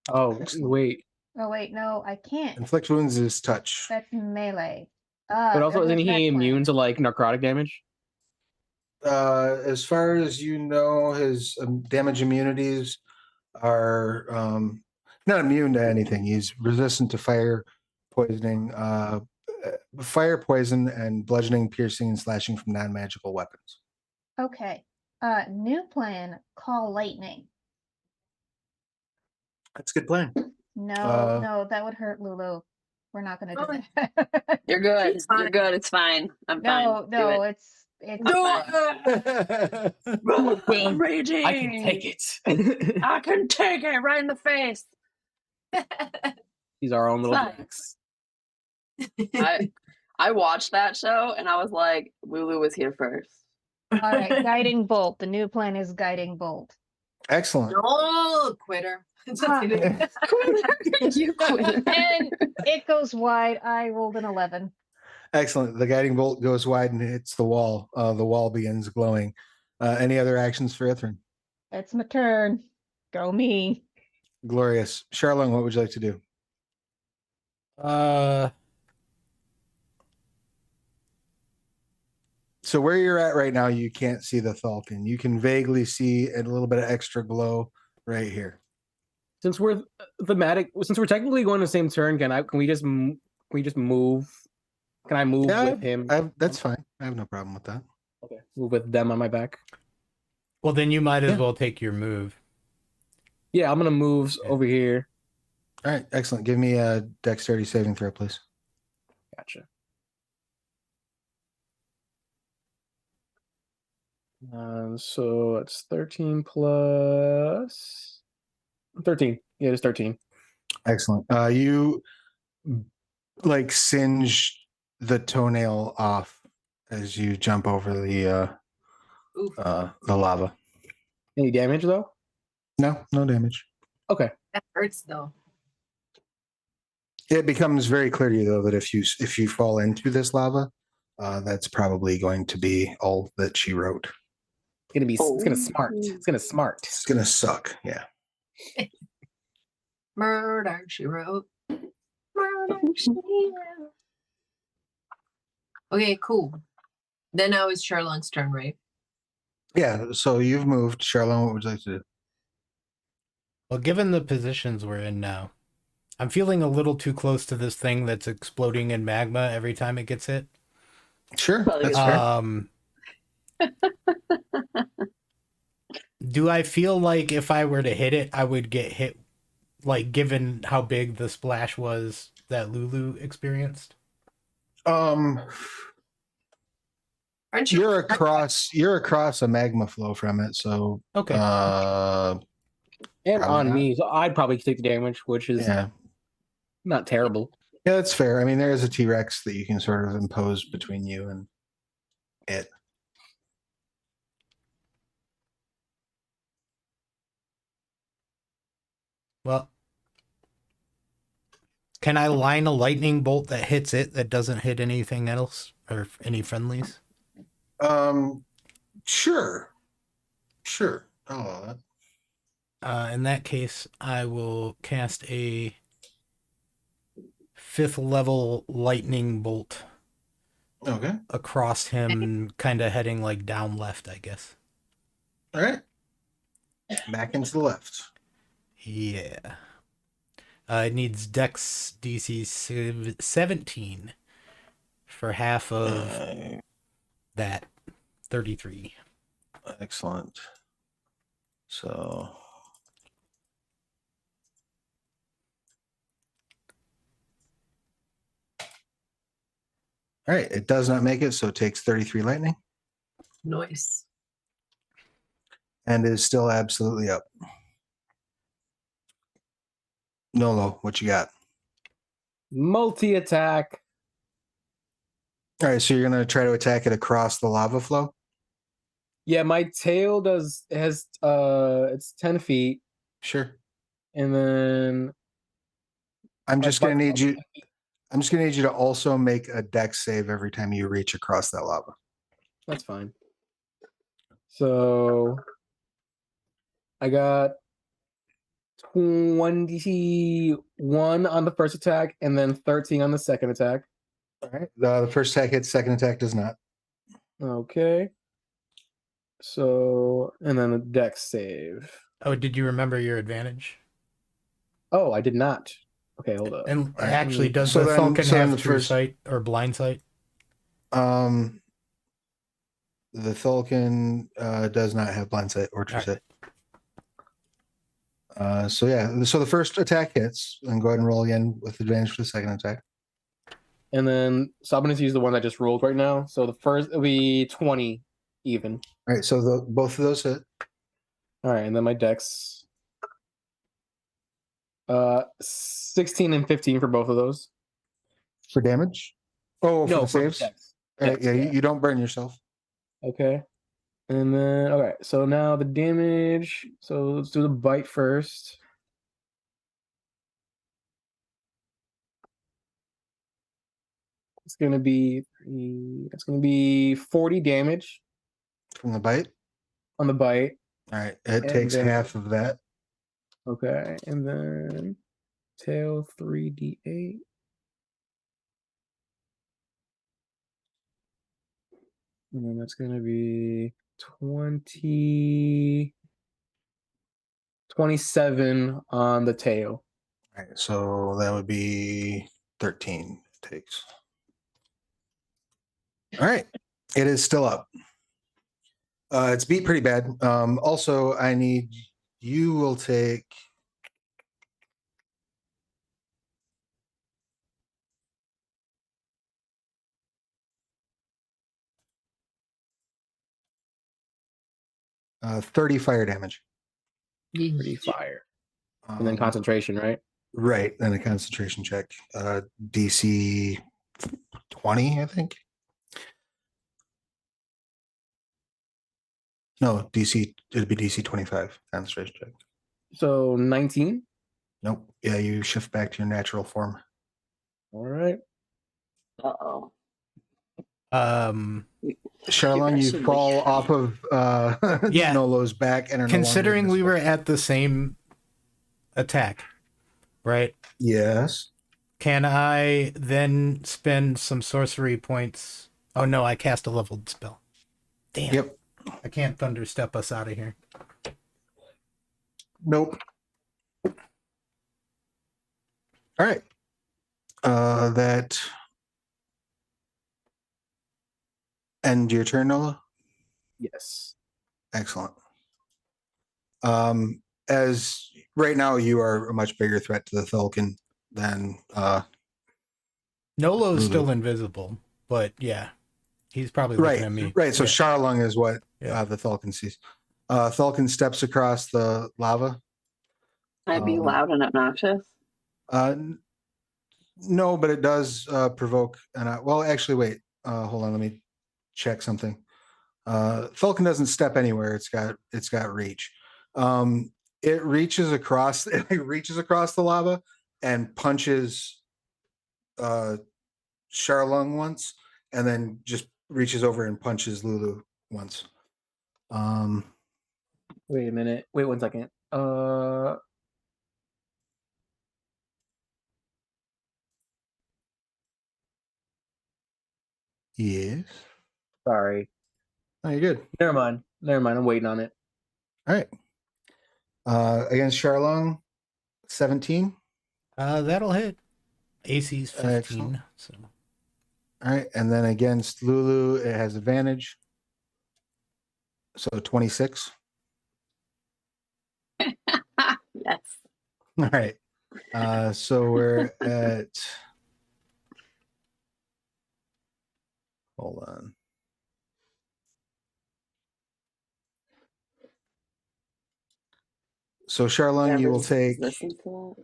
Oh, Excellent. wait. Oh wait, no, I can't. Inflict wounds is touch. That's melee. But also, there isn't goes that he immune plan. to like necrotic damage? As far as you know, his damage immunities are not immune to anything. He's resistant to fire, poisoning, fire, poison, and bludgeoning, piercing, and slashing from non-magical weapons. Okay. New plan, call lightning. That's a good plan. No, no, that would hurt Lulu. We're not gonna do that. You're good. She's fine. You're good. It's fine. I'm fine. No, Do no, it. it's Do fine. I'm raging. I can take it. I can take it right in the face. He's our own little Fine. Jax. I watched that show and I was like, Lulu was here first. All right, guiding bolt. The new plan is guiding bolt. Excellent. No, quitter. Just kidding. You quit. And it goes wide. I rolled an 11. Excellent. The guiding bolt goes wide and hits the wall. The wall begins glowing. Any other actions for Ithrin? It's my turn. Go me. Glorious. Charlene, what would you like to do? So where you're at right now, you can't see the Thulkan. You can vaguely see a little bit of extra glow right here. Since we're since we're technically going the same turn, can we just move? Can I move with him? That's fine. I have no problem with that. Okay, move with them on my back. Well, then you might as well take your move. Yeah, I'm gonna move over here. All right, excellent. Give me a dexterity saving throw, please. Gotcha. So it's 13 plus 13. Yeah, it's 13. Excellent. You like singe the toenail off as you jump over the lava. Any damage though? No damage. Okay. That hurts though. It becomes very clear to you though that if you fall into this lava, that's probably going to be all that she wrote. It's gonna smart. It's gonna smart. It's gonna suck. Yeah. Murder, she wrote. Murder, she wrote. Okay, cool. Then now it's Charlon's turn, right? Yeah. So you've moved, Charlene. What would you like to do? Well, given the positions we're in now, I'm feeling a little too close to this thing that's exploding in magma every time it gets hit. Sure. Well, That's yeah. fair. Do I feel like if I were to hit it, I would get hit, like given how big the splash was that Lulu experienced? Aren't you? You're across a magma flow from it, so Okay. And Probably on not. me, so I'd probably take the damage, which is yeah. not terrible. Yeah, that's fair. I mean, there is a T-Rex that you can sort of impose between you and it. Well, can I line a lightning bolt that hits it that doesn't hit anything else or any friendlies? Sure. I'll allow that. In that case, I will cast a 5th level lightning bolt Okay. across him, kind of heading like down left, I guess. All right. Back into the left. Yeah. It needs Dex DC 17 for half of that 33. Excellent. So. All right, it does not make it, so it takes 33 lightning Nice. and is still absolutely up. Nolo, what you got? Multi-attack. All right, so you're going to try to attack it across the lava flow? Yeah, my tail has it's 10 feet, Sure. and then I'm my just going butt- to need you to also make a dex save every time you reach across that lava. That's fine. So I got 21 on the first attack, and then 13 on the second attack. All right. The first attack hits, second attack does not. Okay. So, and then a dex save. Oh, did you remember your advantage? Oh, I did not. Okay, hold up. And Right. actually, does So the then- Thulkan so then have the true first- sight or blind sight? The Thulkan does not have blind sight or true All right. sight. So yeah, so the first attack hits, and go ahead and roll again with advantage for the second attack. And then, so I'm going to use the one I just rolled right now. So the first will be 20 even. All right, so both of those hit. All right, and then my dex. 16 and 15 for both of those. For damage? Oh, No, for the for saves? dex. All right, Dex, yeah, yeah. you don't burn yourself. Okay. And then, okay, so now the damage. So let's do the bite first. It's gonna be 40 damage From the bite? on the bite. All right, it And takes then- half of that. Okay, and then tail 3d8. And then that's gonna be 27 on the tail. All right, so that would be 13 it takes. All right, it is still up. It's beat pretty bad. Also, you will take uh, 30 fire damage. Pretty fire. And then Um, concentration, right? Right, and a concentration check. DC 20, I think. No, it'd be DC 25 concentration check. So 19. Nope. Yeah, you shift back to your natural form. All right. Uh-oh. Charlon, you should fall be- off of Yeah. Nolo's back and are Considering no longer we were invisible. at the same attack, right? Yes. Can I then spend some sorcery points? Oh no, I cast a leveled spell. Damn. Yep. I can't thunder step us out of here. Nope. All right. That end your turn, Nola? Yes. Excellent. As right now you are a much bigger threat to the Thulkan than Nolo's Lulu. still invisible, but yeah, he's probably looking at me. Right. So Yeah. Charlung is what Yeah. the Thulkan sees. Thulkan steps across the lava. I'd be loud and obnoxious. No, but it does provoke. Well, actually, wait. Hold on. Let me check something. Thulkan doesn't step anywhere. It's got reach. It reaches across. It reaches across the lava and punches Charlung once, and then just reaches over and punches Lulu once. Wait a minute. Wait 1 second. Yes. Sorry. Oh, you're good. Never mind. I'm waiting on it. All right. Against Charlung, 17. That'll hit. AC's 15. Excellent. So All right. And then against Lulu, it has advantage. So 26. Yes. All right. So we're at. Hold on. So Charlung, you will take Listen to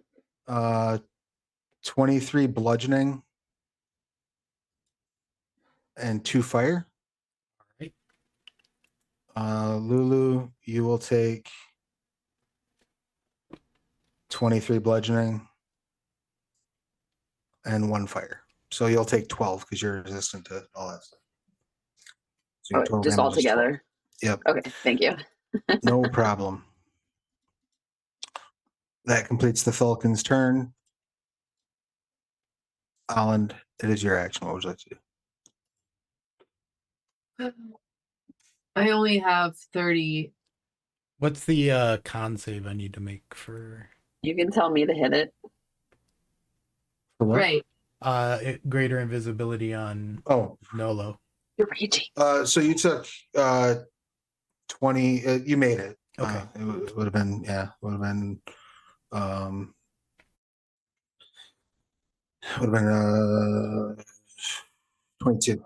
that. 23 bludgeoning and 2 fire. right. Lulu, you will take 23 bludgeoning and 1 fire. So you'll take 12 because you're resistant to all that stuff. So your total Just damage all is 12. together. Yep. Okay, thank you. No problem. That completes the Thulkan's turn. Holland, it is your action. What would you like to do? I only have 30. What's the con save I need to make for You can tell me to hit it. For what? Right. greater invisibility on Oh, Nolo? You're raging. so you took 20. You made it. Okay. It would have been, would have been 22.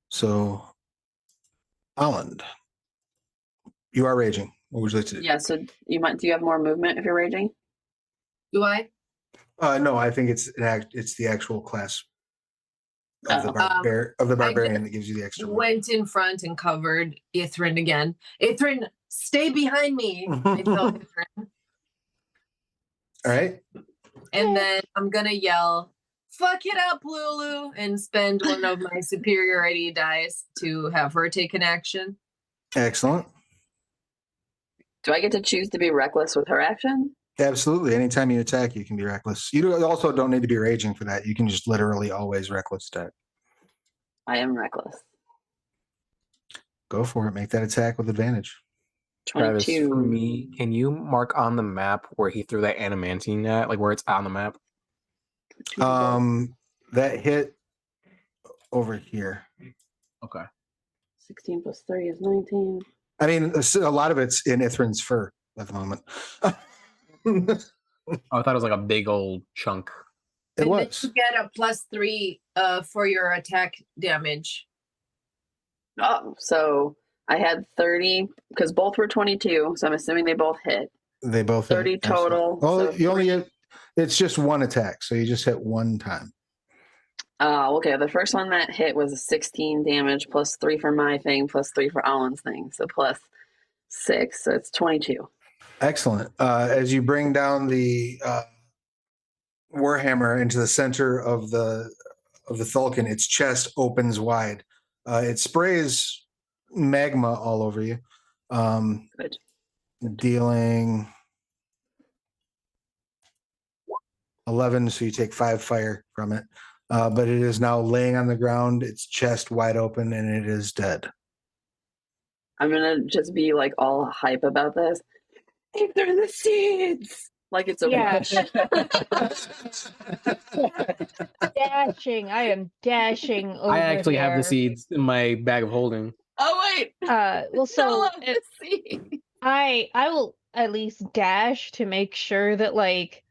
So, Holland, you are raging. What would you like to do? Yeah, so do you have more movement if you're raging? Do I? No, I think it's the actual class of the Oh. barbarian that gives you the extra movement. Went in front and covered Ithrin again. Ithrin, stay behind me. I tell Ithrin. All right. And then I'm gonna yell, "Fuck it up, Lulu," and spend one of my superiority dice to have her take an action. Excellent. Do I get to choose to be reckless with her action? Absolutely. Anytime you attack, you can be reckless. Also don't need to be raging for that. You can just literally always reckless attack. I am reckless. Go for it. Make that attack with advantage. Travis, 22. for me, can you mark on the map where he threw that adamantine at, like where it's on the map? That hit over here. Okay. 16 plus 3 is 19. I mean, a lot of it's in Ithrin's fur at the moment. Oh, I thought it was like a big old chunk. It And was. then you get a +3 for your attack damage. Oh, so I had 30 because both were 22. So I'm assuming they both hit. They both 30 hit. Absolutely. total, Oh, so you only 3. get. It's just one attack, so you just hit one time. Okay. The first one that hit was 16 damage plus 3 for my thing plus 3 for Alan's thing. So plus 6. So it's 22. Excellent. As you bring down the warhammer into the center of the Thulkan, its chest opens wide. It sprays magma all over you, Good. dealing 11, so you take 5 fire from it. But it is now laying on the ground, its chest wide open, and it is dead. I'm gonna just be like all hype about this. If they're the seeds, like it's a Yeah. rush. Dashing. I am dashing over I actually have the there. seeds in my bag of holding. Oh wait, Well, so love the seed. I will at least dash to make sure that like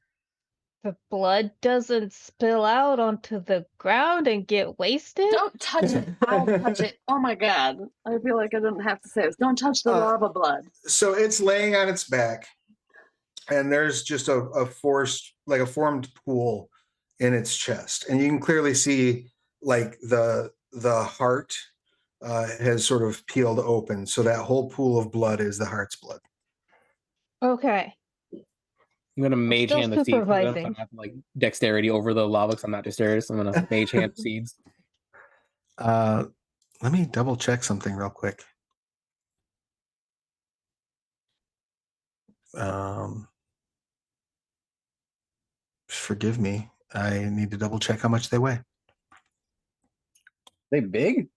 the blood doesn't spill out onto the ground and get wasted. Don't touch it. I'll touch it. Oh my god, I feel like I didn't have to say this. Don't touch the lava blood. So it's laying on its back, and there's just a formed pool in its chest, and you can clearly see like the heart has sort of peeled open, so that whole pool of blood is the heart's blood. Okay. I'm gonna mage still hand the seeds to them, so I supervising. don't have to like dexterity over the lava because I'm not dexterous. I'm gonna mage hand the seeds. Let me double check something real quick. Forgive me. I need to double check how much they weigh. They big?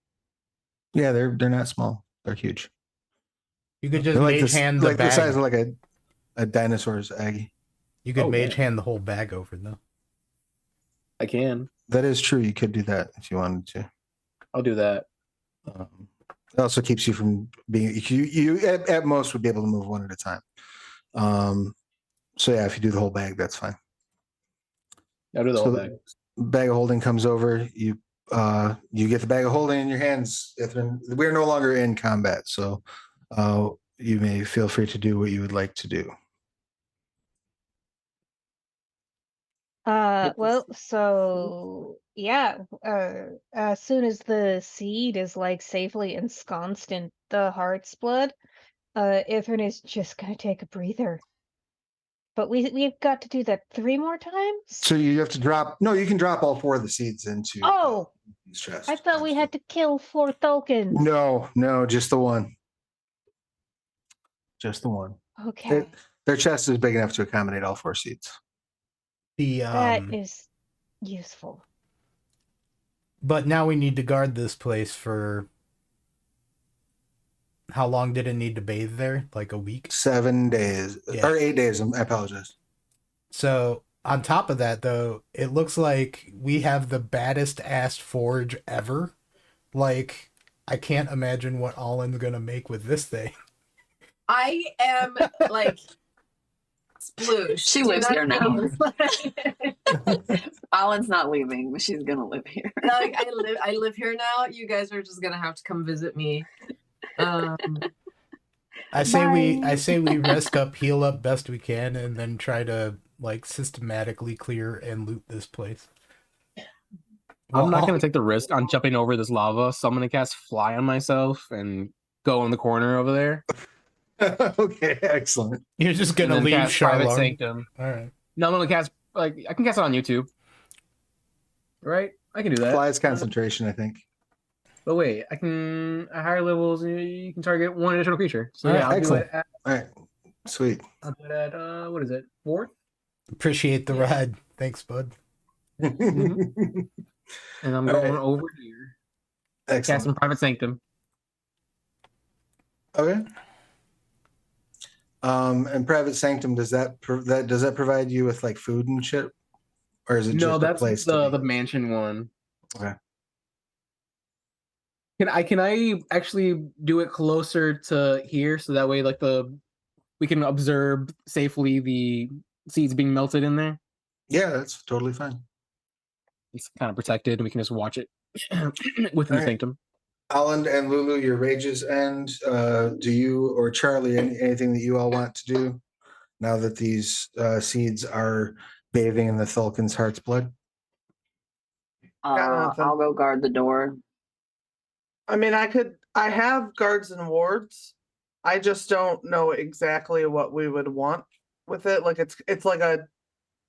Yeah, they're not small. They're huge. You could just They're mage hand the like the bag. size of like a dinosaur's egg. You could Oh, mage yeah. hand the whole bag over though. I can. That is true. You could do that if you wanted to. I'll do that. It also keeps you from being you at most would be able to move one at a time. So yeah, if you do the whole bag, that's fine. I'll do the whole So bag. bag of holding comes over. You get the bag of holding in your hands. We're no longer in combat, so you may feel free to do what you would like to do. Well, so yeah, as soon as the seed is like safely ensconced in the heart's blood, Ithrin is just gonna take a breather. But we've got to do that 3 more times? So you have to drop. No, you can drop all 4 of the seeds into. Oh, his chest. I thought we had to kill 4 tokens. No, just the one. Just the one. Okay, Their chest is big enough to accommodate all 4 seeds. The that is useful. but now we need to guard this place for how long did it need to bathe there? Like a week? 7 days Yeah. or 8 days. I apologize. So on top of that though, it looks like we have the baddest ass forge ever. Like I can't imagine what Allen's gonna make with this thing. I am like sploosh. She Do you lives not here now. know? Alan's not leaving, but she's gonna live here. Like I live here now. You guys are just gonna have to come visit me. I say Bye. we rest up, heal up best we can, and then try to like systematically clear and loot this place. I'm not gonna take the risk on jumping over this lava, so I'm gonna cast fly on myself and go in the corner over there. Okay, excellent. You're just And gonna then leave cast private Charlotte. sanctum. All right. No, I'm gonna cast like I can cast it on YouTube. Right? I can do that. Flies concentration, I think. But wait, I can at higher levels you can target one additional creature. So Alright, yeah, I'll excellent. do it at, All right, sweet. I'll do it at what is it? 4th? Appreciate the ride. Thanks, bud. And I'm All going right. over here. Cast Excellent. some private sanctum. Okay. And private sanctum, does that provide you with like food and shit, or is it No, just that's a place to the be? mansion one. Okay. Can I actually do it closer to here so that way like we can observe safely the seeds being melted in there? Yeah, that's totally fine. It's kind of protected and we can just watch it within the Alright. sanctum. Alan and Lulu, your rages end. Do you or Charlie anything that you all want to do now that these seeds are bathing in the Thulkan's heart's blood? nothing. I'll go guard the door. I mean, I have guards and wards. I just don't know exactly what we would want with it. Like it's like a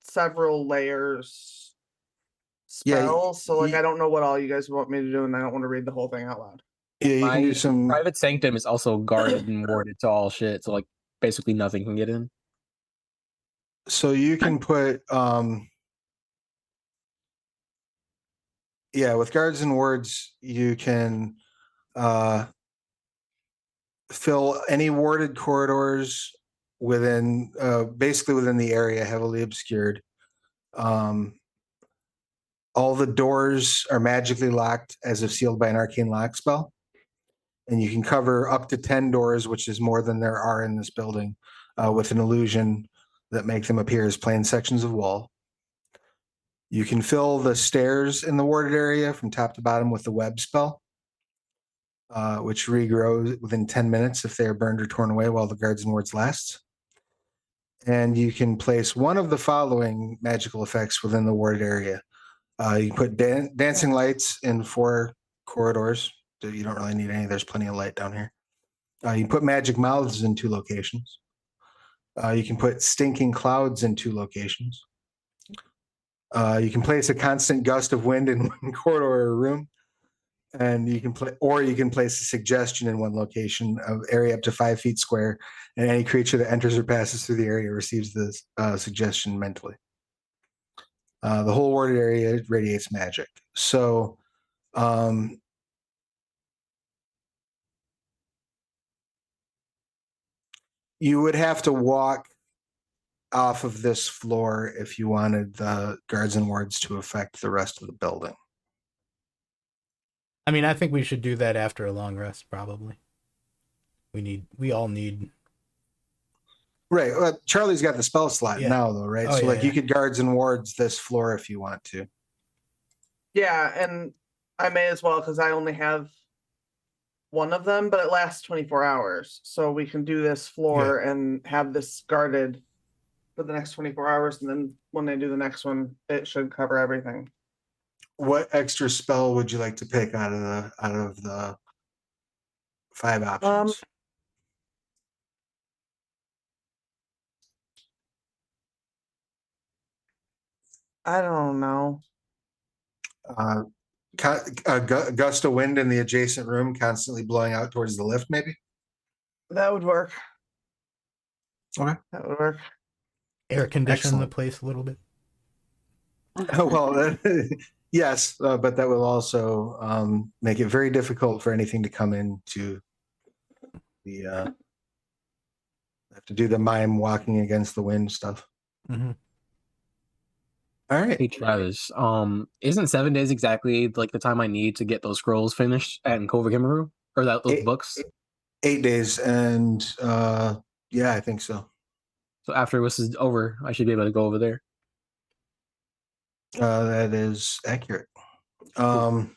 several layers Yeah, spells. So like y- I don't know what all you guys want me to do, and I don't want to read the whole thing out loud. Yeah, you can do My some. private sanctum is also guarded and warded to all shit, so like basically nothing can get in. So you can put yeah, with guards and wards, you can fill any warded corridors within basically within the area heavily obscured. All the doors are magically locked as if sealed by an arcane lock spell. And you can cover up to 10 doors, which is more than there are in this building, with an illusion that make them appear as plain sections of wall. You can fill the stairs in the warded area from top to bottom with the web spell, which regrows within 10 minutes if they are burned or torn away while the guards and wards last. And you can place one of the following magical effects within the warded area. You can put dancing lights in 4 corridors. You don't really need any. There's plenty of light down here. You can put magic mouths in 2 locations. You can put stinking clouds in 2 locations. You can place a constant gust of wind in 1 corridor or room. And you can place a suggestion in 1 location of area up to 5 feet square, and any creature that enters or passes through the area receives this suggestion mentally. The whole warded area radiates magic. So you would have to walk off of this floor if you wanted the guards and wards to affect the rest of the building. I mean, I think we should do that after a long rest, probably. We all need. Right. Charlie's got the spell slot now, though, right? Oh, so, yeah, you could guards and wards this floor if you want to. Yeah, and I may as well because I only have one of them, but it lasts 24 hours. So we can do this floor and have this guarded for the next 24 hours. And then when they do the next one, it should cover everything. What extra spell would you like to pick out of the 5 options? I don't know. A gust of wind in the adjacent room constantly blowing out towards the lift, maybe? That would work. Okay. That would work. Air condition Excellent. the place a little bit. Well, yes, but that will also make it very difficult for anything to come into the have to do the mime walking against the wind stuff. Mm-hmm. All right. Hey Travis, isn't 7 days exactly like the time I need to get those scrolls finished at Cove Kimaru? Or those books? 8 days, and yeah, I think so. So after this is over, I should be able to go over there. That is accurate. Are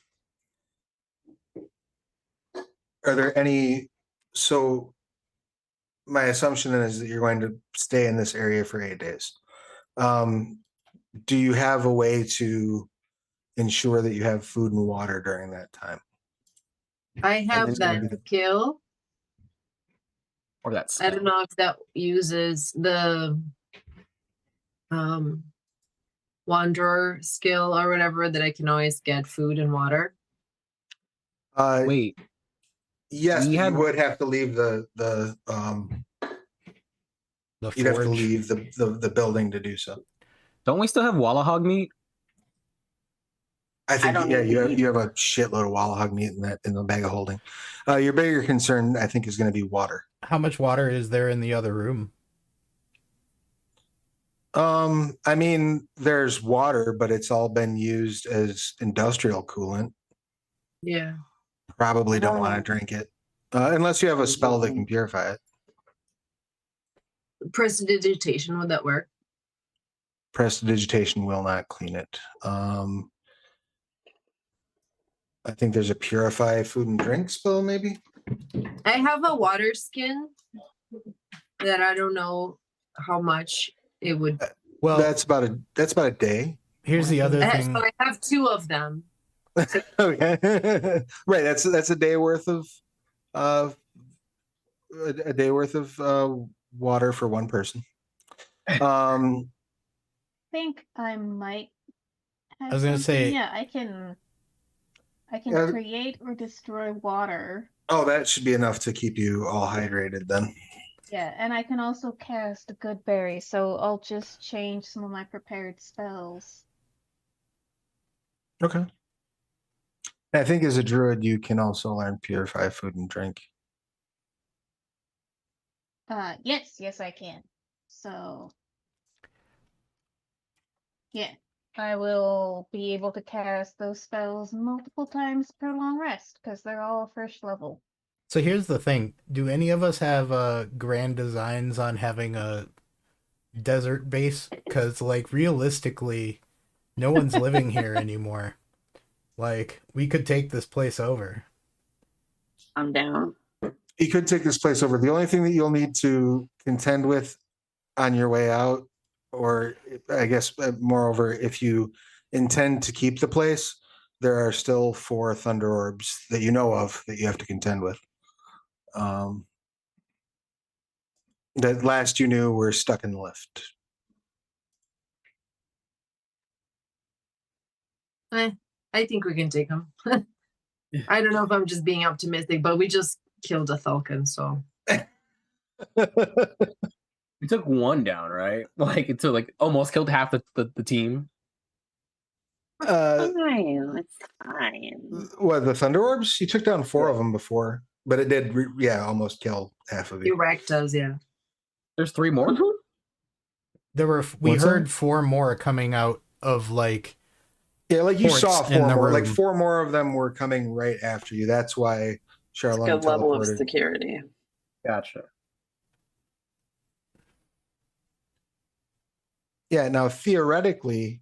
there any? So my assumption then is that you're going to stay in this area for 8 days. Do you have a way to ensure that you have food and water during that time? I have it's that gonna be skill. Or that's I don't know if that uses the wanderer skill or whatever, that I can always get food and water. wait. Yes, We but had- you would have to leave The you'd have to forge. leave the building to do so. Don't we still have Wallahog meat? I think don't yeah, need you have a shitload of wallahog meat in the bag of holding. Your bigger concern, I think, is going to be water. How much water is there in the other room? I mean, there's water, but it's all been used as industrial coolant. Yeah. Probably don't want to drink it unless you have a spell that can purify it. Prestidigitation, would that work? Prestidigitation will not clean it. I think there's a purify food and drink spell, maybe. I have a water skin that I don't know how much it would. Well, That's about a day. here's the other So thing. I have 2 of them. Okay, right. That's a day worth of a day worth of water for one person. think I might have I was gonna something. say- Yeah, I can Yeah. create or destroy water. Oh, that should be enough to keep you all hydrated then. Yeah, and I can also cast Good Berry, so I'll just change some of my prepared spells. Okay. I think as a druid, you can also learn purify food and drink. Yes, I can. So, yeah, I will be able to cast those spells multiple times per long rest because they're all first level. So here's the thing: do any of us have grand designs on having a desert base? Because, like, realistically, no one's living here anymore. Like, we could take this place over. I'm down. You could take this place over. The only thing that you'll need to contend with on your way out, or I guess moreover, if you intend to keep the place, there are still 4 thunder orbs that you know of that you have to contend with. That last you knew were stuck in the lift. I think we can take them. I don't know if I'm just being optimistic, but we just killed a Thulkan, so. We took one down, right? Like it took like almost killed half the team. Fine, it's fine. What, the thunder orbs? You took down 4 of them before, but it did, almost kill half of It you. wrecked us, yeah. There's 3 more. We What's heard that? 4 more coming out of, like, Yeah, like you ports saw in 4 the more. Like room. 4 more of them were coming right after you. That's why It's Charlene good level of teleported. security. Gotcha. Yeah, now theoretically,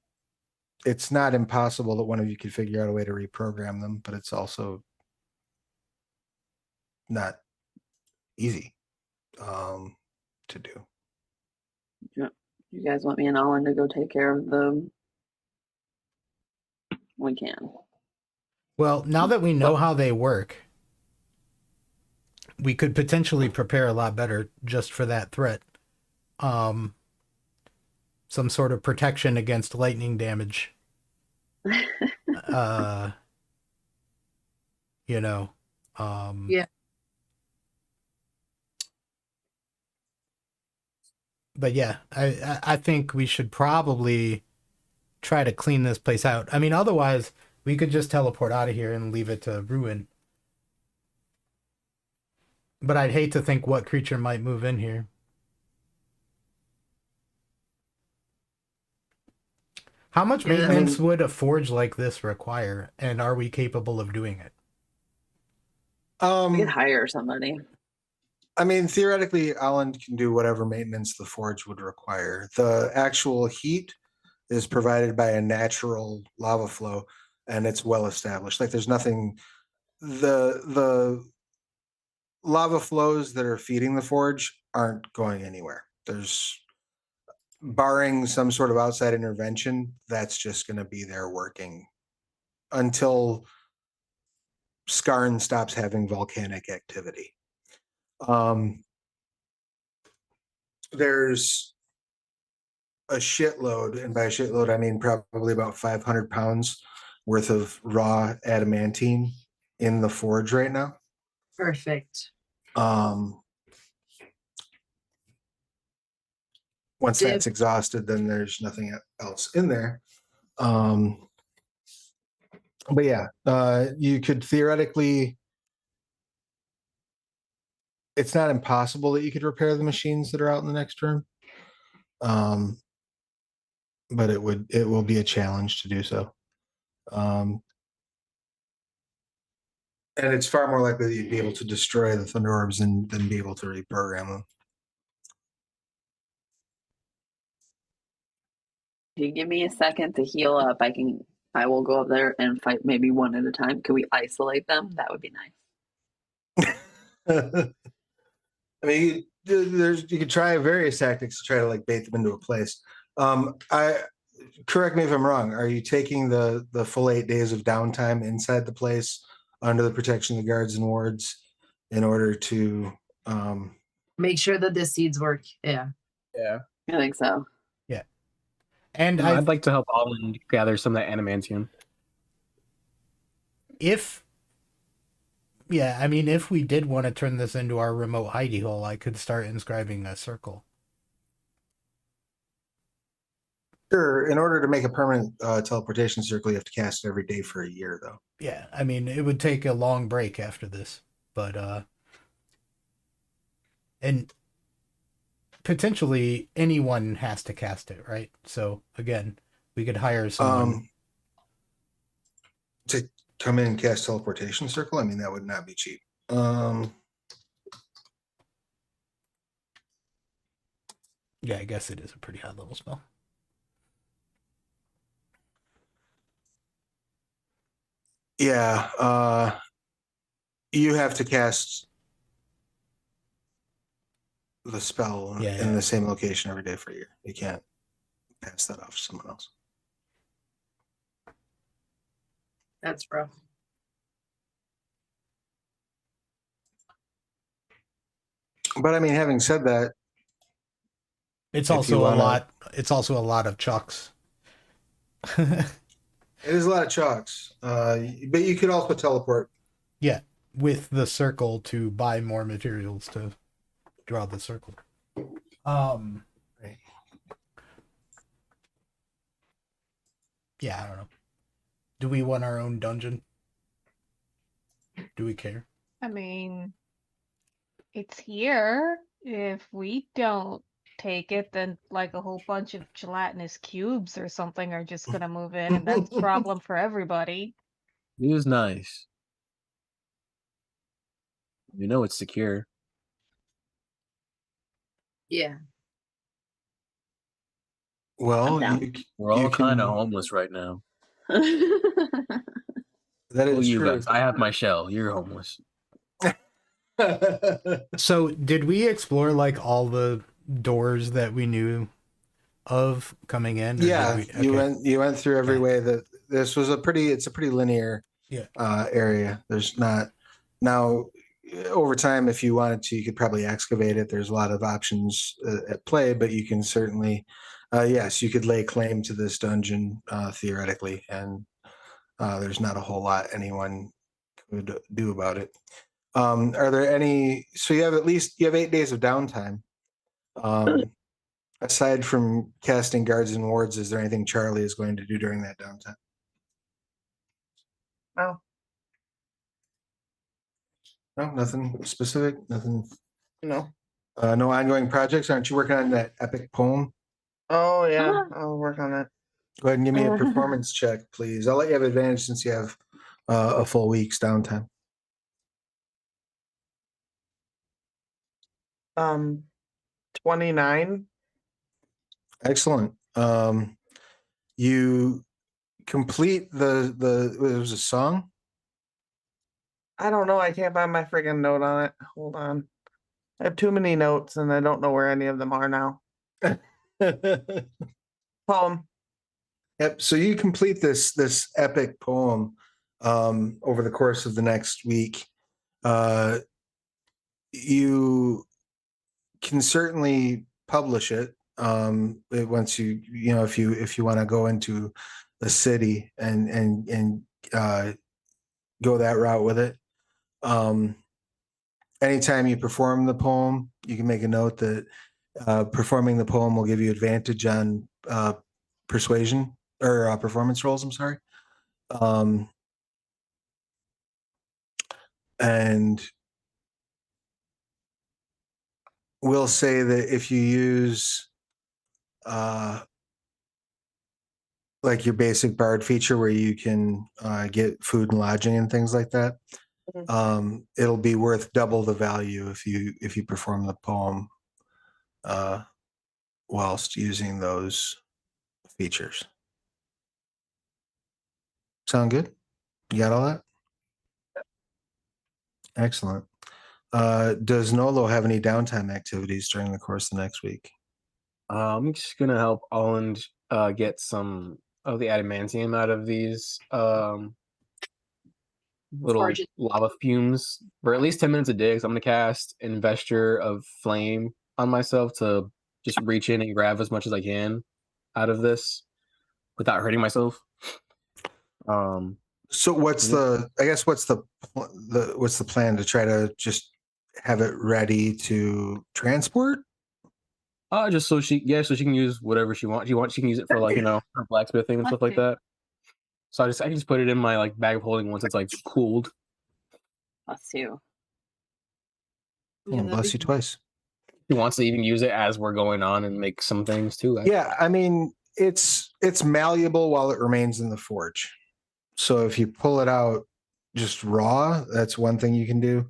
it's not impossible that one of you could figure out a way to reprogram them, but it's also not easy to do. You guys want me and Owen to go take care of them? We can. Well, now that we know how they work, we could potentially prepare a lot better just for that threat. Some sort of protection against lightning damage. You know. Yeah. But yeah, I think we should probably try to clean this place out. I mean, otherwise, we could just teleport out of here and leave it to ruin. But I'd hate to think what creature might move in here. How much Yeah, maintenance would a forge like this require, and are we capable of doing it? We could hire somebody. I mean, theoretically, Alan can do whatever maintenance the forge would require. The actual heat is provided by a natural lava flow, and it's well established. Like, there's nothing. The lava flows that are feeding the forge aren't going anywhere. There's, barring some sort of outside intervention, that's just going to be there working until Skarn stops having volcanic activity. There's a shitload, and by a shitload I mean probably about 500 pounds worth of raw adamantine in the forge right now. Perfect. Once that's exhausted, then there's nothing else in there. But yeah, you could theoretically, it's not impossible that you could repair the machines that are out in the next room. But it will be a challenge to do so. And it's far more likely that you'd be able to destroy the thunder orbs than be able to reprogram them. If you give me a second to heal up, I will go up there and fight maybe one at a time. Can we isolate them? That would be nice. I mean, you could try various tactics to try to like bait them into a place. Correct me if I'm wrong. Are you taking the full 8 days of downtime inside the place under the protection of the guards and wards in order to Make sure that the seeds work. Yeah. Yeah. I think so. Yeah. And I'd like to help Alden gather some of that adamantium. if we did want to turn this into our remote hidey hole, I could start inscribing a circle. Sure. In order to make a permanent teleportation circle, you have to cast it every day for a year, though. Yeah, I mean, it would take a long break after this, but and potentially anyone has to cast it, right? So again, we could hire someone. To come in and cast teleportation circle, I mean, that would not be cheap. Yeah, I guess it is a pretty high level spell. Yeah, you have to cast the spell in the same location every day for a year. You can't pass that off to someone else. That's rough. But I mean, having said that, it's also a lot. It's also a lot of chucks. It is a lot of chalks, but you could also teleport. Yeah, with the circle to buy more materials to draw the circle. Yeah, I don't know. Do we want our own dungeon? Do we care? I mean, it's here. If we don't take it, then like a whole bunch of gelatinous cubes or something are just gonna move in, and that's a problem for everybody. It was nice. You know it's secure. Yeah. Well, we're all kind of homeless right now. That is you true. guys. I have my shell. You're homeless. So, did we explore like all the doors that we knew of coming in? Yeah, you went through every way. That this was it's a pretty linear area. There's not now. Over time, if you wanted to, you could probably excavate it. There's a lot of options at play, but you can certainly, yes, you could lay claim to this dungeon theoretically, and there's not a whole lot anyone could do about it. Are there any? So you have 8 days of downtime. Aside from casting guards and wards, is there anything Charlie is going to do during that downtime? No, nothing specific. Nothing. No. No ongoing projects. Aren't you working on that epic poem? Oh yeah, I'll work on that. Go ahead and give me a performance check, please. I'll let you have advantage since you have a full week's downtime. 29. Excellent. You complete the it was a song. I don't know. I can't find my friggin' note on it. Hold on. I have too many notes and I don't know where any of them are now. Poem. Yep. So you complete this epic poem over the course of the next week. You can certainly publish it once if you want to go into the city and go that route with it. Anytime you perform the poem, you can make a note that performing the poem will give you advantage on persuasion or performance rolls. I'm sorry. And we'll say that if you use like your basic bard feature where you can get food and lodging and things like that, it'll be worth double the value if you perform the poem whilst using those features. Sound good? You got all that? Excellent. Does Nolo have any downtime activities during the course of the next week? I'm just gonna help Alland get some of the adamantium out of these little lava fumes for at least 10 minutes a day. So I'm gonna cast Investure of Flame on myself to just reach in and grab as much as I can. out of this without hurting myself. So what's the plan to try to just have it ready to transport? Just so she can use whatever she wants. She can use it for like, her blacksmithing and stuff like that. So I can just put it in my like bag of holding once it's like cooled. Bless you. Yeah, bless you twice. She wants to even use it as we're going on and make some things too. Yeah, I mean it's malleable while it remains in the forge. So if you pull it out just raw, that's one thing you can do.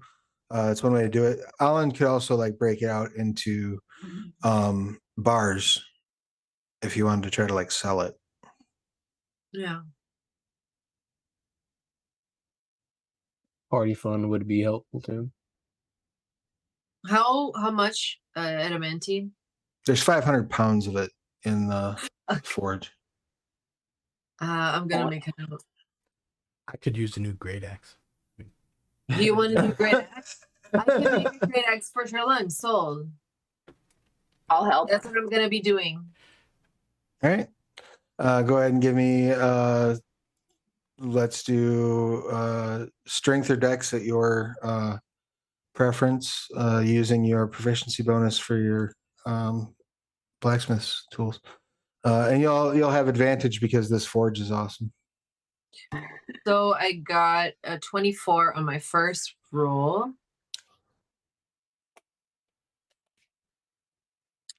It's one way to do it. Alan could also like break it out into bars if you wanted to try to like sell it. Yeah. Party fun would be helpful too. How much adamantine? There's 500 pounds of it in the forge. I'm gonna make a note. I could use a new great axe. You want to do great axe? I can make a great axe for Sherlung. Sold. I'll help. That's what I'm gonna be doing. All right. Go ahead and give me let's do strength or dex at your preference, using your proficiency bonus for your blacksmith's tools. And you'll have advantage because this forge is awesome. So I got a 24 on my first roll.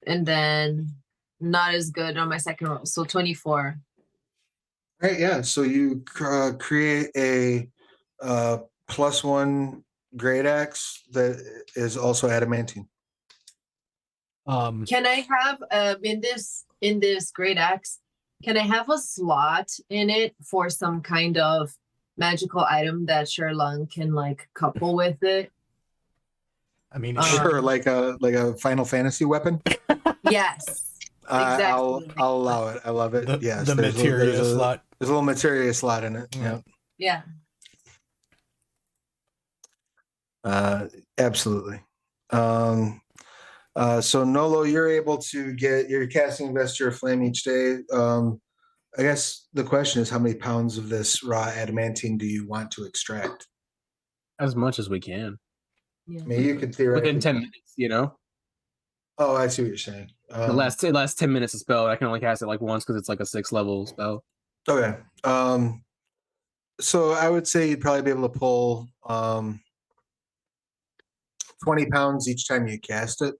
And then not as good on my second roll. So 24. Right, yeah. So you create a +1 great axe that is also adamantine. Can I have in this great axe, can I have a slot in it for some kind of magical item that Sherlung can like couple with it? I mean, Sure, like a Final Fantasy weapon. Yes. Exactly. I'll allow it. I love it. Yes, the materia slot. There's a little materia slot in it. Yeah. Yeah. Absolutely. So Nolo, you're able to get your casting Vesture of Flame each day. I guess the question is, how many pounds of this raw adamantine do you want to extract? As much as we can. Yeah. I mean, you could theoretically Within 10 minutes, Oh, I see what you're saying. The last 10 minutes of spell, I can only cast it like once because it's like a 6th level spell. Okay. So I would say you'd probably be able to pull 20 pounds each time you cast it.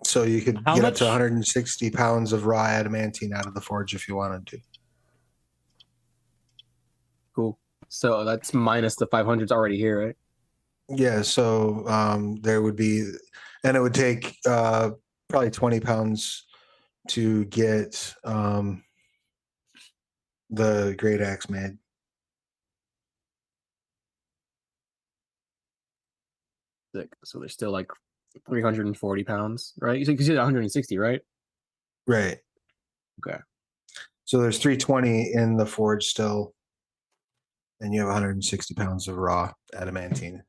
So you could How get much? up to 160 pounds of raw adamantine out of the forge if you wanted to. Cool. So that's minus the 500s already here, right? Yeah. So there would be, and it would take probably 20 pounds to get the great axe made. Sick. So there's still like 340 pounds, right? You said 160, right? Right. Okay. So there's 320 in the forge still, and you have 160 pounds of raw adamantine.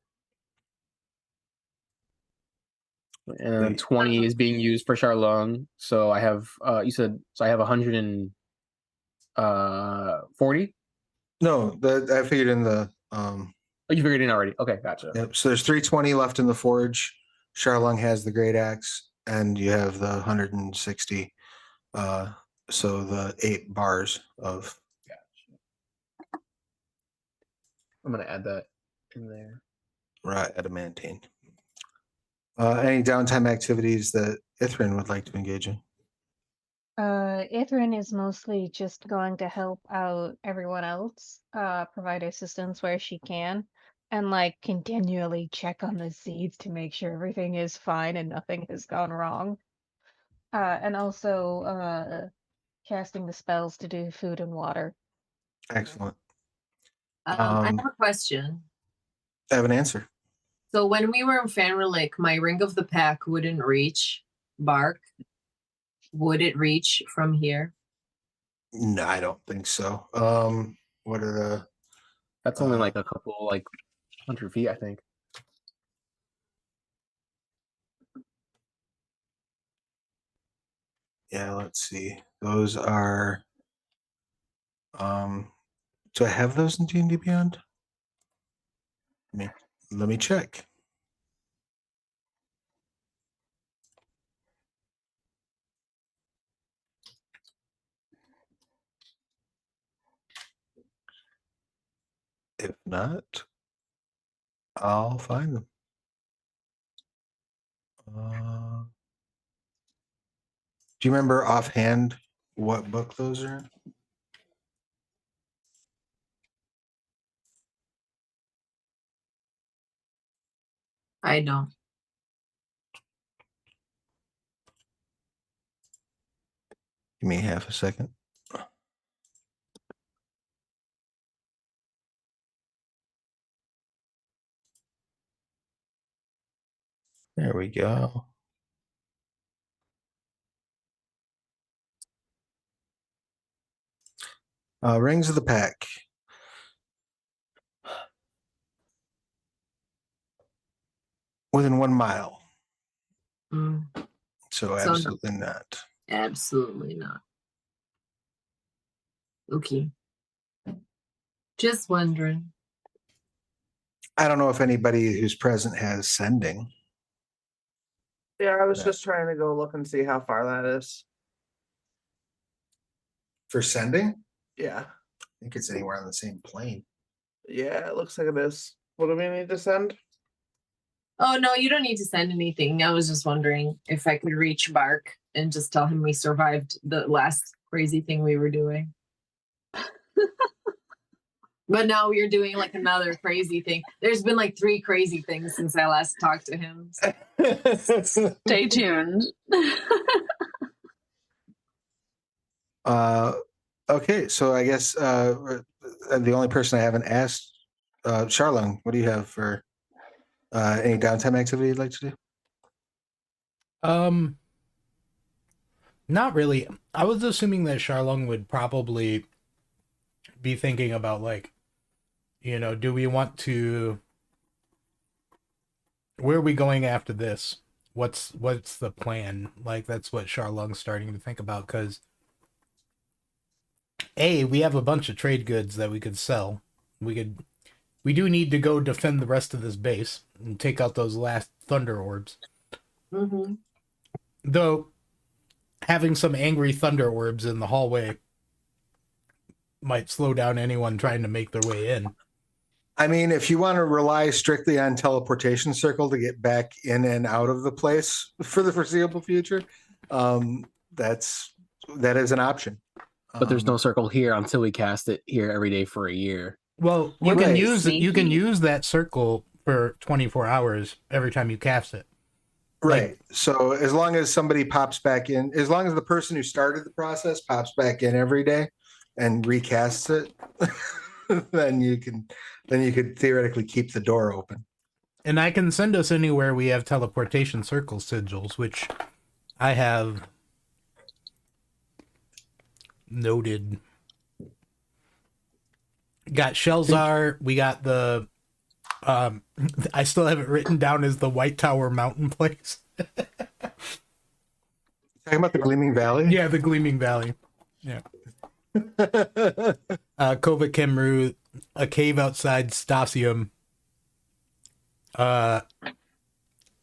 And 20 is being used for Charlong. So I have you said so I have 140? No, I figured in the Oh, you figured it in already. Okay, gotcha. Yep. So there's 320 left in the forge. Charlong has the great axe, and you have the 160. So the 8 bars of. I'm gonna add that in there. Raw adamantine. Any downtime activities that Ithrin would like to engage in? Ithrin is mostly just going to help out everyone else, provide assistance where she can, and like continually check on the seeds to make sure everything is fine and nothing has gone wrong. And also casting the spells to do food and water. Excellent. I have a question. I have an answer. So when we were in Fanrelic, my Ring of the Pack wouldn't reach Bark. Would it reach from here? No, I don't think so. What are the? That's only like a couple, like 100 feet, I think. Yeah, let's see. Those are. Do I have those in D&D Beyond? Let me check. If not, I'll find them. Do you remember offhand what book those are in? I don't. Give me half a second. There we go. Rings of the Pack. Within 1 mile. Mm, So no. absolutely not. Absolutely not. Okay. Just wondering. I don't know if anybody who's present has sending. Yeah, I was Yeah. just trying to go look and see how far that is. For sending? Yeah. I think it's anywhere on the same plane. Yeah, it looks like it is. What do we need to send? Oh no, you don't need to send anything. I was just wondering if I could reach Bark and just tell him we survived the last crazy thing we were doing. But now we're doing like another crazy thing. There's been like 3 crazy things since I last talked to him. Stay tuned. Okay, so I guess the only person I haven't asked, Charlene, what do you have for any downtime activity you'd like to do? Not really. I was assuming that Charlong would probably be thinking about, like, you know, do we want to, where are we going after this? What's the plan? Like, that's what Charlong's starting to think about, because we have a bunch of trade goods that we could sell. We do need to go defend the rest of this base and take out those last thunder orbs. Mm-hmm. Though having some angry thunder orbs in the hallway might slow down anyone trying to make their way in. I mean, if you want to rely strictly on teleportation circle to get back in and out of the place for the foreseeable future, that is an option. But there's no circle here until we cast it here every day for a year. Well, you Would can it use sneaky? you can use that circle for 24 hours every time you cast it. Right. So as long as somebody pops back in, as long as the person who started the process pops back in every day and recasts it, then you could theoretically keep the door open. And I can send us anywhere we have teleportation circle sigils, which I have noted. Got Shelzar, we got the I still have it written down as the White Tower Mountain place. Talking about the Gleaming Valley? Yeah, the Gleaming Valley. Yeah. Kova Kemru, a cave outside Stasium.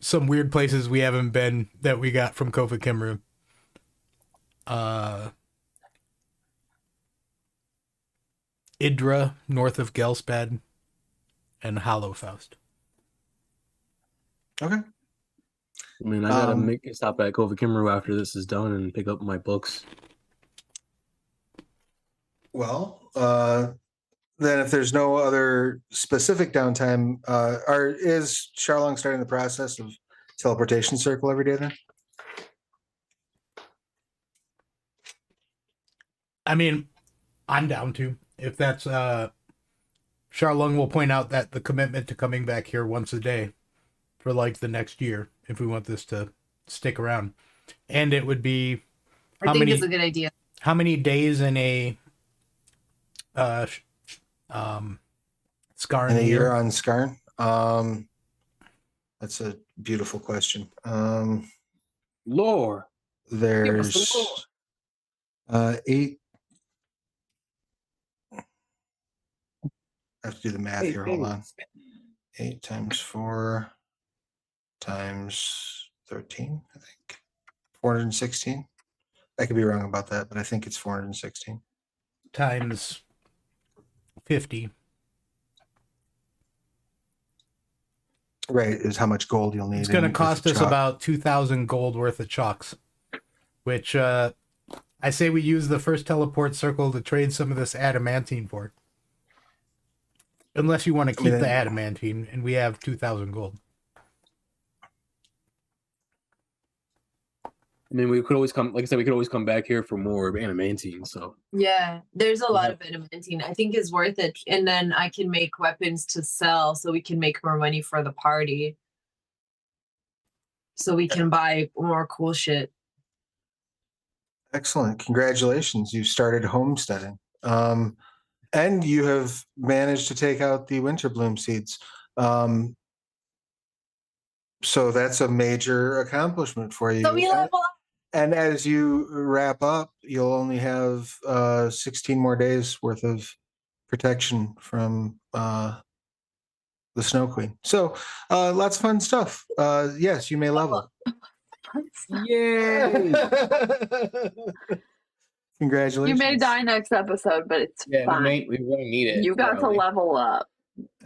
Some weird places we haven't been that we got from Kova Kemru. Idra, north of Gelspad, and Hollowfaust. Okay. I mean, I gotta make a stop at Kova Kimmeru after this is done and pick up my books. Well, then if there's no other specific downtime, is Charlong starting the process of teleportation circle every day then? I mean, I'm down to. If that's Charlong will point out that the commitment to coming back here once a day for like the next year, if we want this to stick around. And it would be I think it's a good idea. How many days in a Skarn In a year on Skarn? That's a beautiful question. Lore. There's 8. I have to do the math here. Hold on. 8 times 4 times 13, I think. 416. I could be wrong about that, but I think it's 416. Times 50. Right, is how much gold you'll need. It's going to with cost the us chalk. about 2,000 gold worth of chalks, which I say we use the first teleport circle to trade some of this adamantine for. Unless you want to keep the adamantine, and we have 2,000 gold. I mean, we could always come, like I said, we could always come back here for more adamantine. So Yeah, there's a lot of adamantine. I think it's worth it. And then I can make weapons to sell so we can make more money for the party. So we can buy more cool shit. Excellent. Congratulations. You started homesteading. And you have managed to take out the winter bloom seeds. So that's a major accomplishment for you. So we level up. And as you wrap up, you'll only have 16 more days worth of protection from the Snow Queen. So lots of fun stuff. Yes, you may level. yay! Congratulations. You may die next episode, but it's fine. We really need it. You got probably. to level up.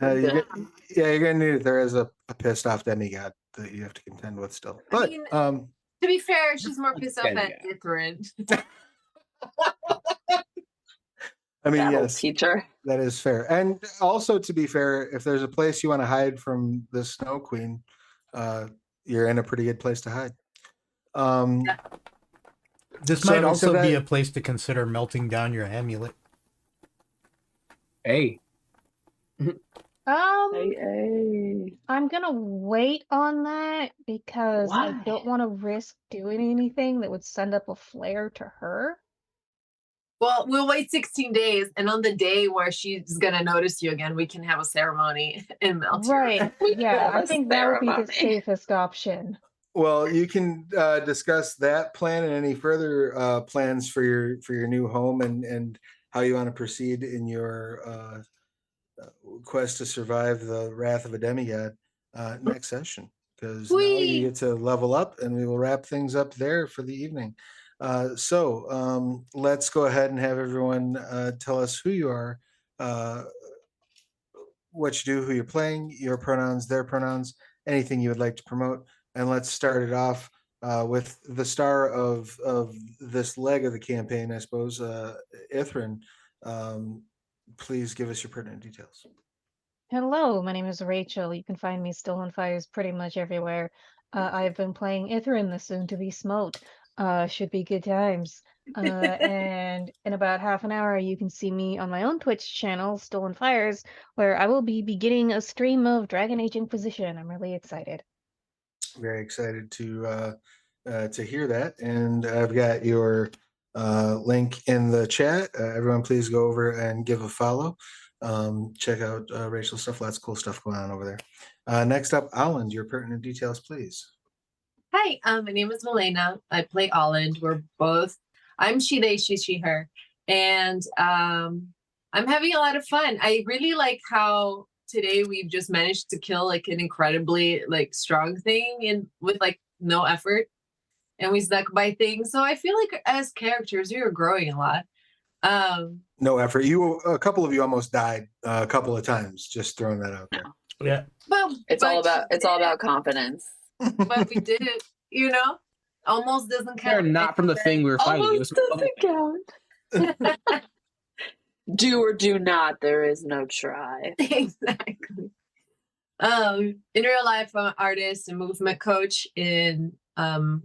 You're gonna need it. There is a pissed off demigod that you have to contend with still. But I mean, to be fair, she's more pissed off at Ithrin. I mean, That'll yes, teach her. that is fair. And also, to be fair, if there's a place you want to hide from the Snow Queen, you're in a pretty good place to hide. This might also be a place to consider melting down your amulet. Hey. I'm gonna wait on that because I don't want to risk doing anything that would send up a flare to her. Well, we'll wait 16 days, and on the day where she's gonna notice you again, we can have a ceremony and melt her. Right. Yeah, I think that would be the safest option. Well, you can discuss that plan and any further plans for your new home and how you want to proceed in your quest to survive the wrath of a demigod next session, because now you get to level up, and we will wrap things up there for the evening. So let's go ahead and have everyone tell us who you are, what you do, who you're playing, your pronouns, their pronouns, anything you would like to promote. And let's start it off with the star of this leg of the campaign, I suppose, Ithrin. Please give us your pertinent details. Hello, my name is Rachel. You can find me still on fires pretty much everywhere. I've been playing Ithrin, the soon-to-be Smote. Should be good times. And in about half an hour, you can see me on my own Twitch channel, Stolen Fires, where I will be beginning a stream of Dragon Age Inquisition. I'm really excited. Very excited to hear that, and I've got your link in the chat. Everyone, please go over and give a follow. Check out Rachel's stuff. Lots of cool stuff going on over there. Next up, Alan, your pertinent details, please. Hi, my name is Milena. I play Olland. We're both. I'm she, they, she, her, and I'm having a lot of fun. I really like how today we've just managed to kill like an incredibly like strong thing and with like no effort, and we stuck by things. So I feel like as characters, we are growing a lot. No effort. A couple of you almost died a couple of times. Just throwing that out there. Yeah. Well, it's all about confidence. But we did it, almost doesn't count. They're not from the thing we were fighting. Almost doesn't count. Do or do not. There is no try. Exactly. In real life, I'm an artist and movement coach in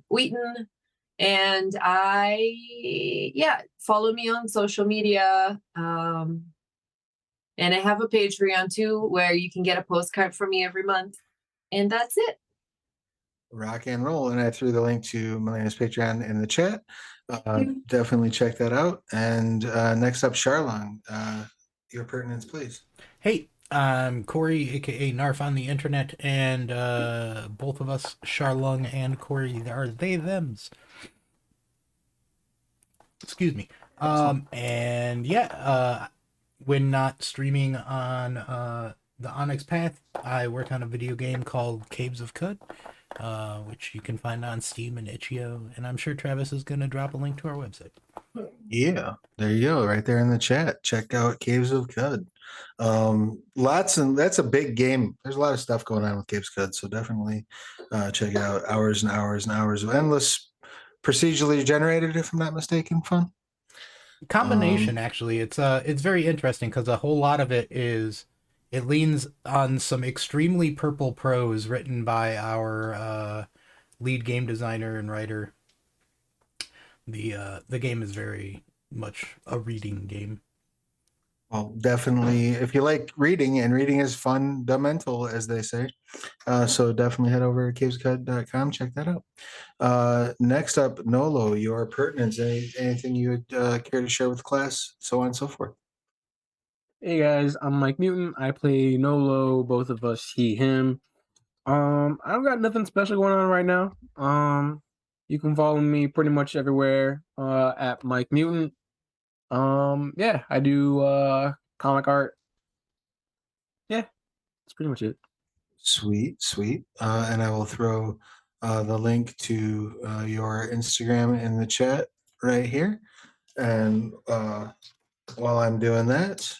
Wheaton. And follow me on social media. And I have a Patreon too, where you can get a postcard from me every month. And that's it. Rock and roll. And I threw the link to Milena's Patreon in the chat. Definitely check that out. And next up, Charlong, your pertinence, please. Hey, I'm Corey, aka Narf on the internet, and both of us, Charlong and Corey, are they thems. Excuse me. And yeah, when not streaming on the Onyx Path, I work on a video game called Caves of Cud, which you can find on Steam and Itch.io, and I'm sure Travis is going to drop a link to our website. Yeah, there you go, right there in the chat. Check out Caves of Cud. That's a big game. There's a lot of stuff going on with Caves of Cud, so definitely check it out. Hours and hours and hours of endless procedurally generated, if I'm not mistaken, fun. Combination, actually. It's very interesting because a whole lot of it leans on some extremely purple prose written by our lead game designer and writer. The game is very much a reading game. Well, definitely, if you like reading, and reading is fundamental, as they say. So definitely head over to cavescud.com, check that out. Next up, Nolo, your pertinence. Anything you would care to share with the class, so on and so forth. Hey guys, I'm Mike Newton. I play Nolo, both of us, he, him. I don't got nothing special going on right now. You can follow me pretty much everywhere at Mike Newton. Yeah, I do comic art. Yeah, that's pretty much it. Sweet. And I will throw the link to your Instagram in the chat right here. And while I'm doing that,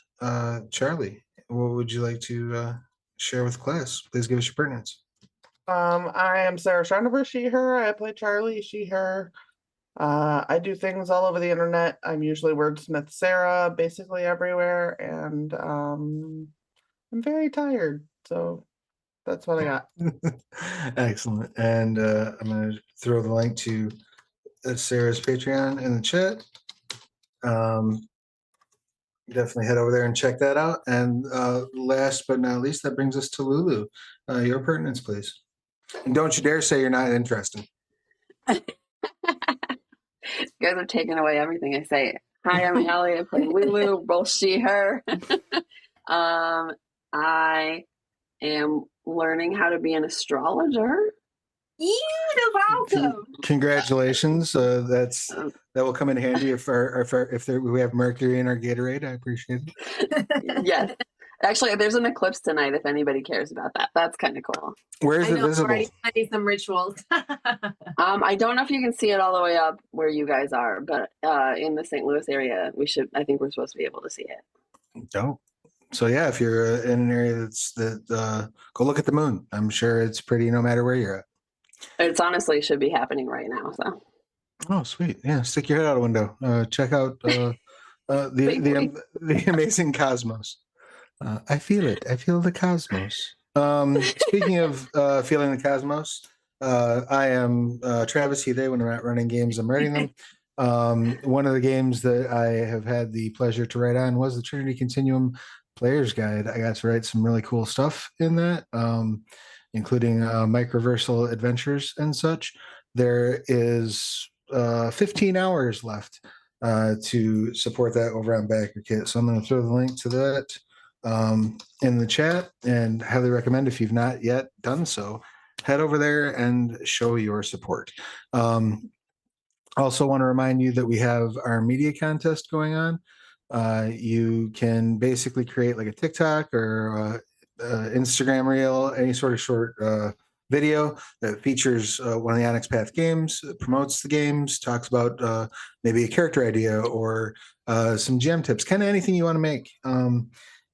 Charlie, what would you like to share with class? Please give us your pertinence. I am Sarah Schreinever, she, her. I play Charlie, she, her. I do things all over the internet. I'm usually Wordsmith Sarah, basically everywhere, and I'm very tired, so that's what I got. Excellent. And I'm going to throw the link to Sarah's Patreon in the chat. Definitely head over there and check that out. And last but not least, that brings us to Lulu. Your pertinence, please. And don't you dare say you're not interested. You guys are taking away everything I say. Hi, I'm Allie. I play Lulu, both she, her. I am learning how to be an astrologer. You're welcome. Congratulations. That will come in handy if we have Mercury in our Gatorade. I appreciate it. Yes. Actually, there's an eclipse tonight if anybody cares about that. That's kind of cool. Where is it visible? I'm already planning some rituals. I don't know if you can see it all the way up where you guys are, but in the St. Louis area, I think we're supposed to be able to see it. Dope. So yeah, if you're in an area go look at the moon. I'm sure it's pretty no matter where you're at. It's honestly should be happening right now. So. Oh, sweet. Yeah, stick your head out a window. Check out the amazing cosmos. I feel it. I feel the cosmos. Speaking of feeling the cosmos, I am Travis. When I'm not running games, I'm writing them. One of the games that I have had the pleasure to write on was the Trinity Continuum Player's Guide. I got to write some really cool stuff in that, including microversal adventures and such. There is 15 hours left to support that over on BackerKit. So I'm going to throw the link to that in the chat, and highly recommend, if you've not yet done so, head over there and show your support. Also want to remind you that we have our media contest going on. You can basically create like a TikTok or Instagram reel, any sort of short video that features one of the Onyx Path games, promotes the games, talks about maybe a character idea or some GM tips, kind of anything you want to make.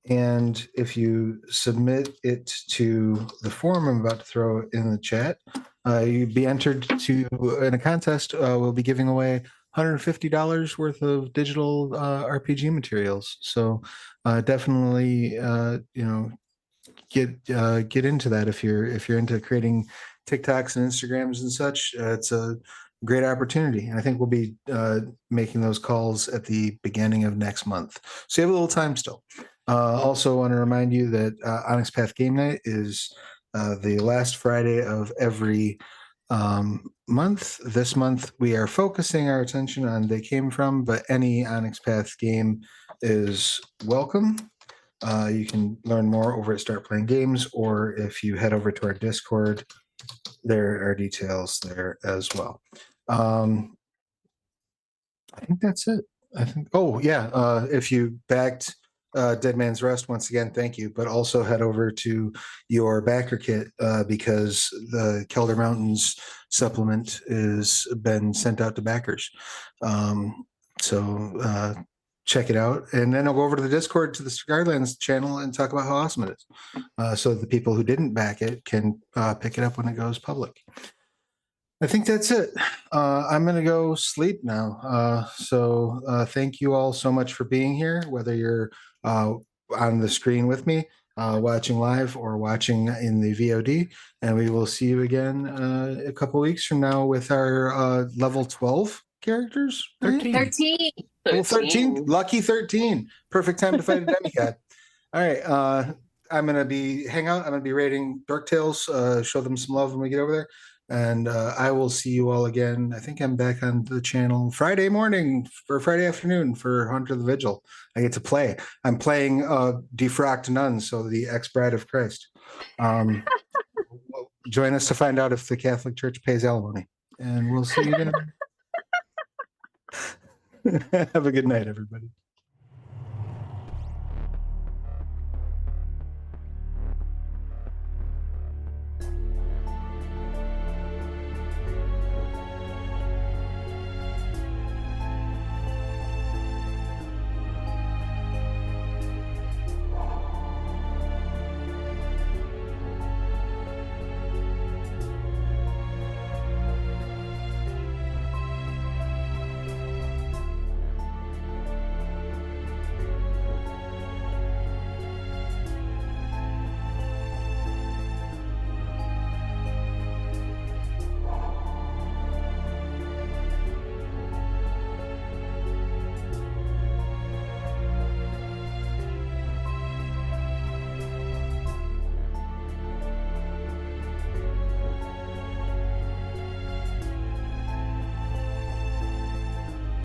And if you submit it to the form I'm about to throw in the chat, you'd be entered in a contest. We'll be giving away $150 worth of digital RPG materials. So definitely, get into that if you're into creating TikToks and Instagrams and such. It's a great opportunity, and I think we'll be making those calls at the beginning of next month. So you have a little time still. Also want to remind you that Onyx Path Game Night is the last Friday of every month. This month we are focusing our attention on They Came From, but any Onyx Path game is welcome. You can learn more over at Start Playing Games, or if you head over to our Discord, there are details there as well. I think that's it. I think. Oh yeah. If you backed Dead Man's Rest, once again, thank you. But also head over to your backer kit because the Kelder Mountains supplement is been sent out to backers. So check it out, and then I'll go over to the Discord to the Skylands channel and talk about how awesome it is, so the people who didn't back it can pick it up when it goes public. I think that's it. I'm going to go sleep now. So thank you all so much for being here, whether you're on the screen with me, watching live, or watching in the VOD. And we will see you again a couple weeks from now with our level 12 characters. Right? 13. 13. Level 13. Lucky 13. Perfect time to fight a demigod. All right. I'm going to be hang out. I'm going to be raiding Dark Tales. Show them some love when we get over there. And I will see you all again. I think I'm back on the channel Friday morning or Friday afternoon for Hunter the Vigil. I get to play. I'm playing Defrocked Nun, so the ex-bride of Christ. Join us to find out if the Catholic Church pays alimony. And we'll see you again. Have a good night, everybody.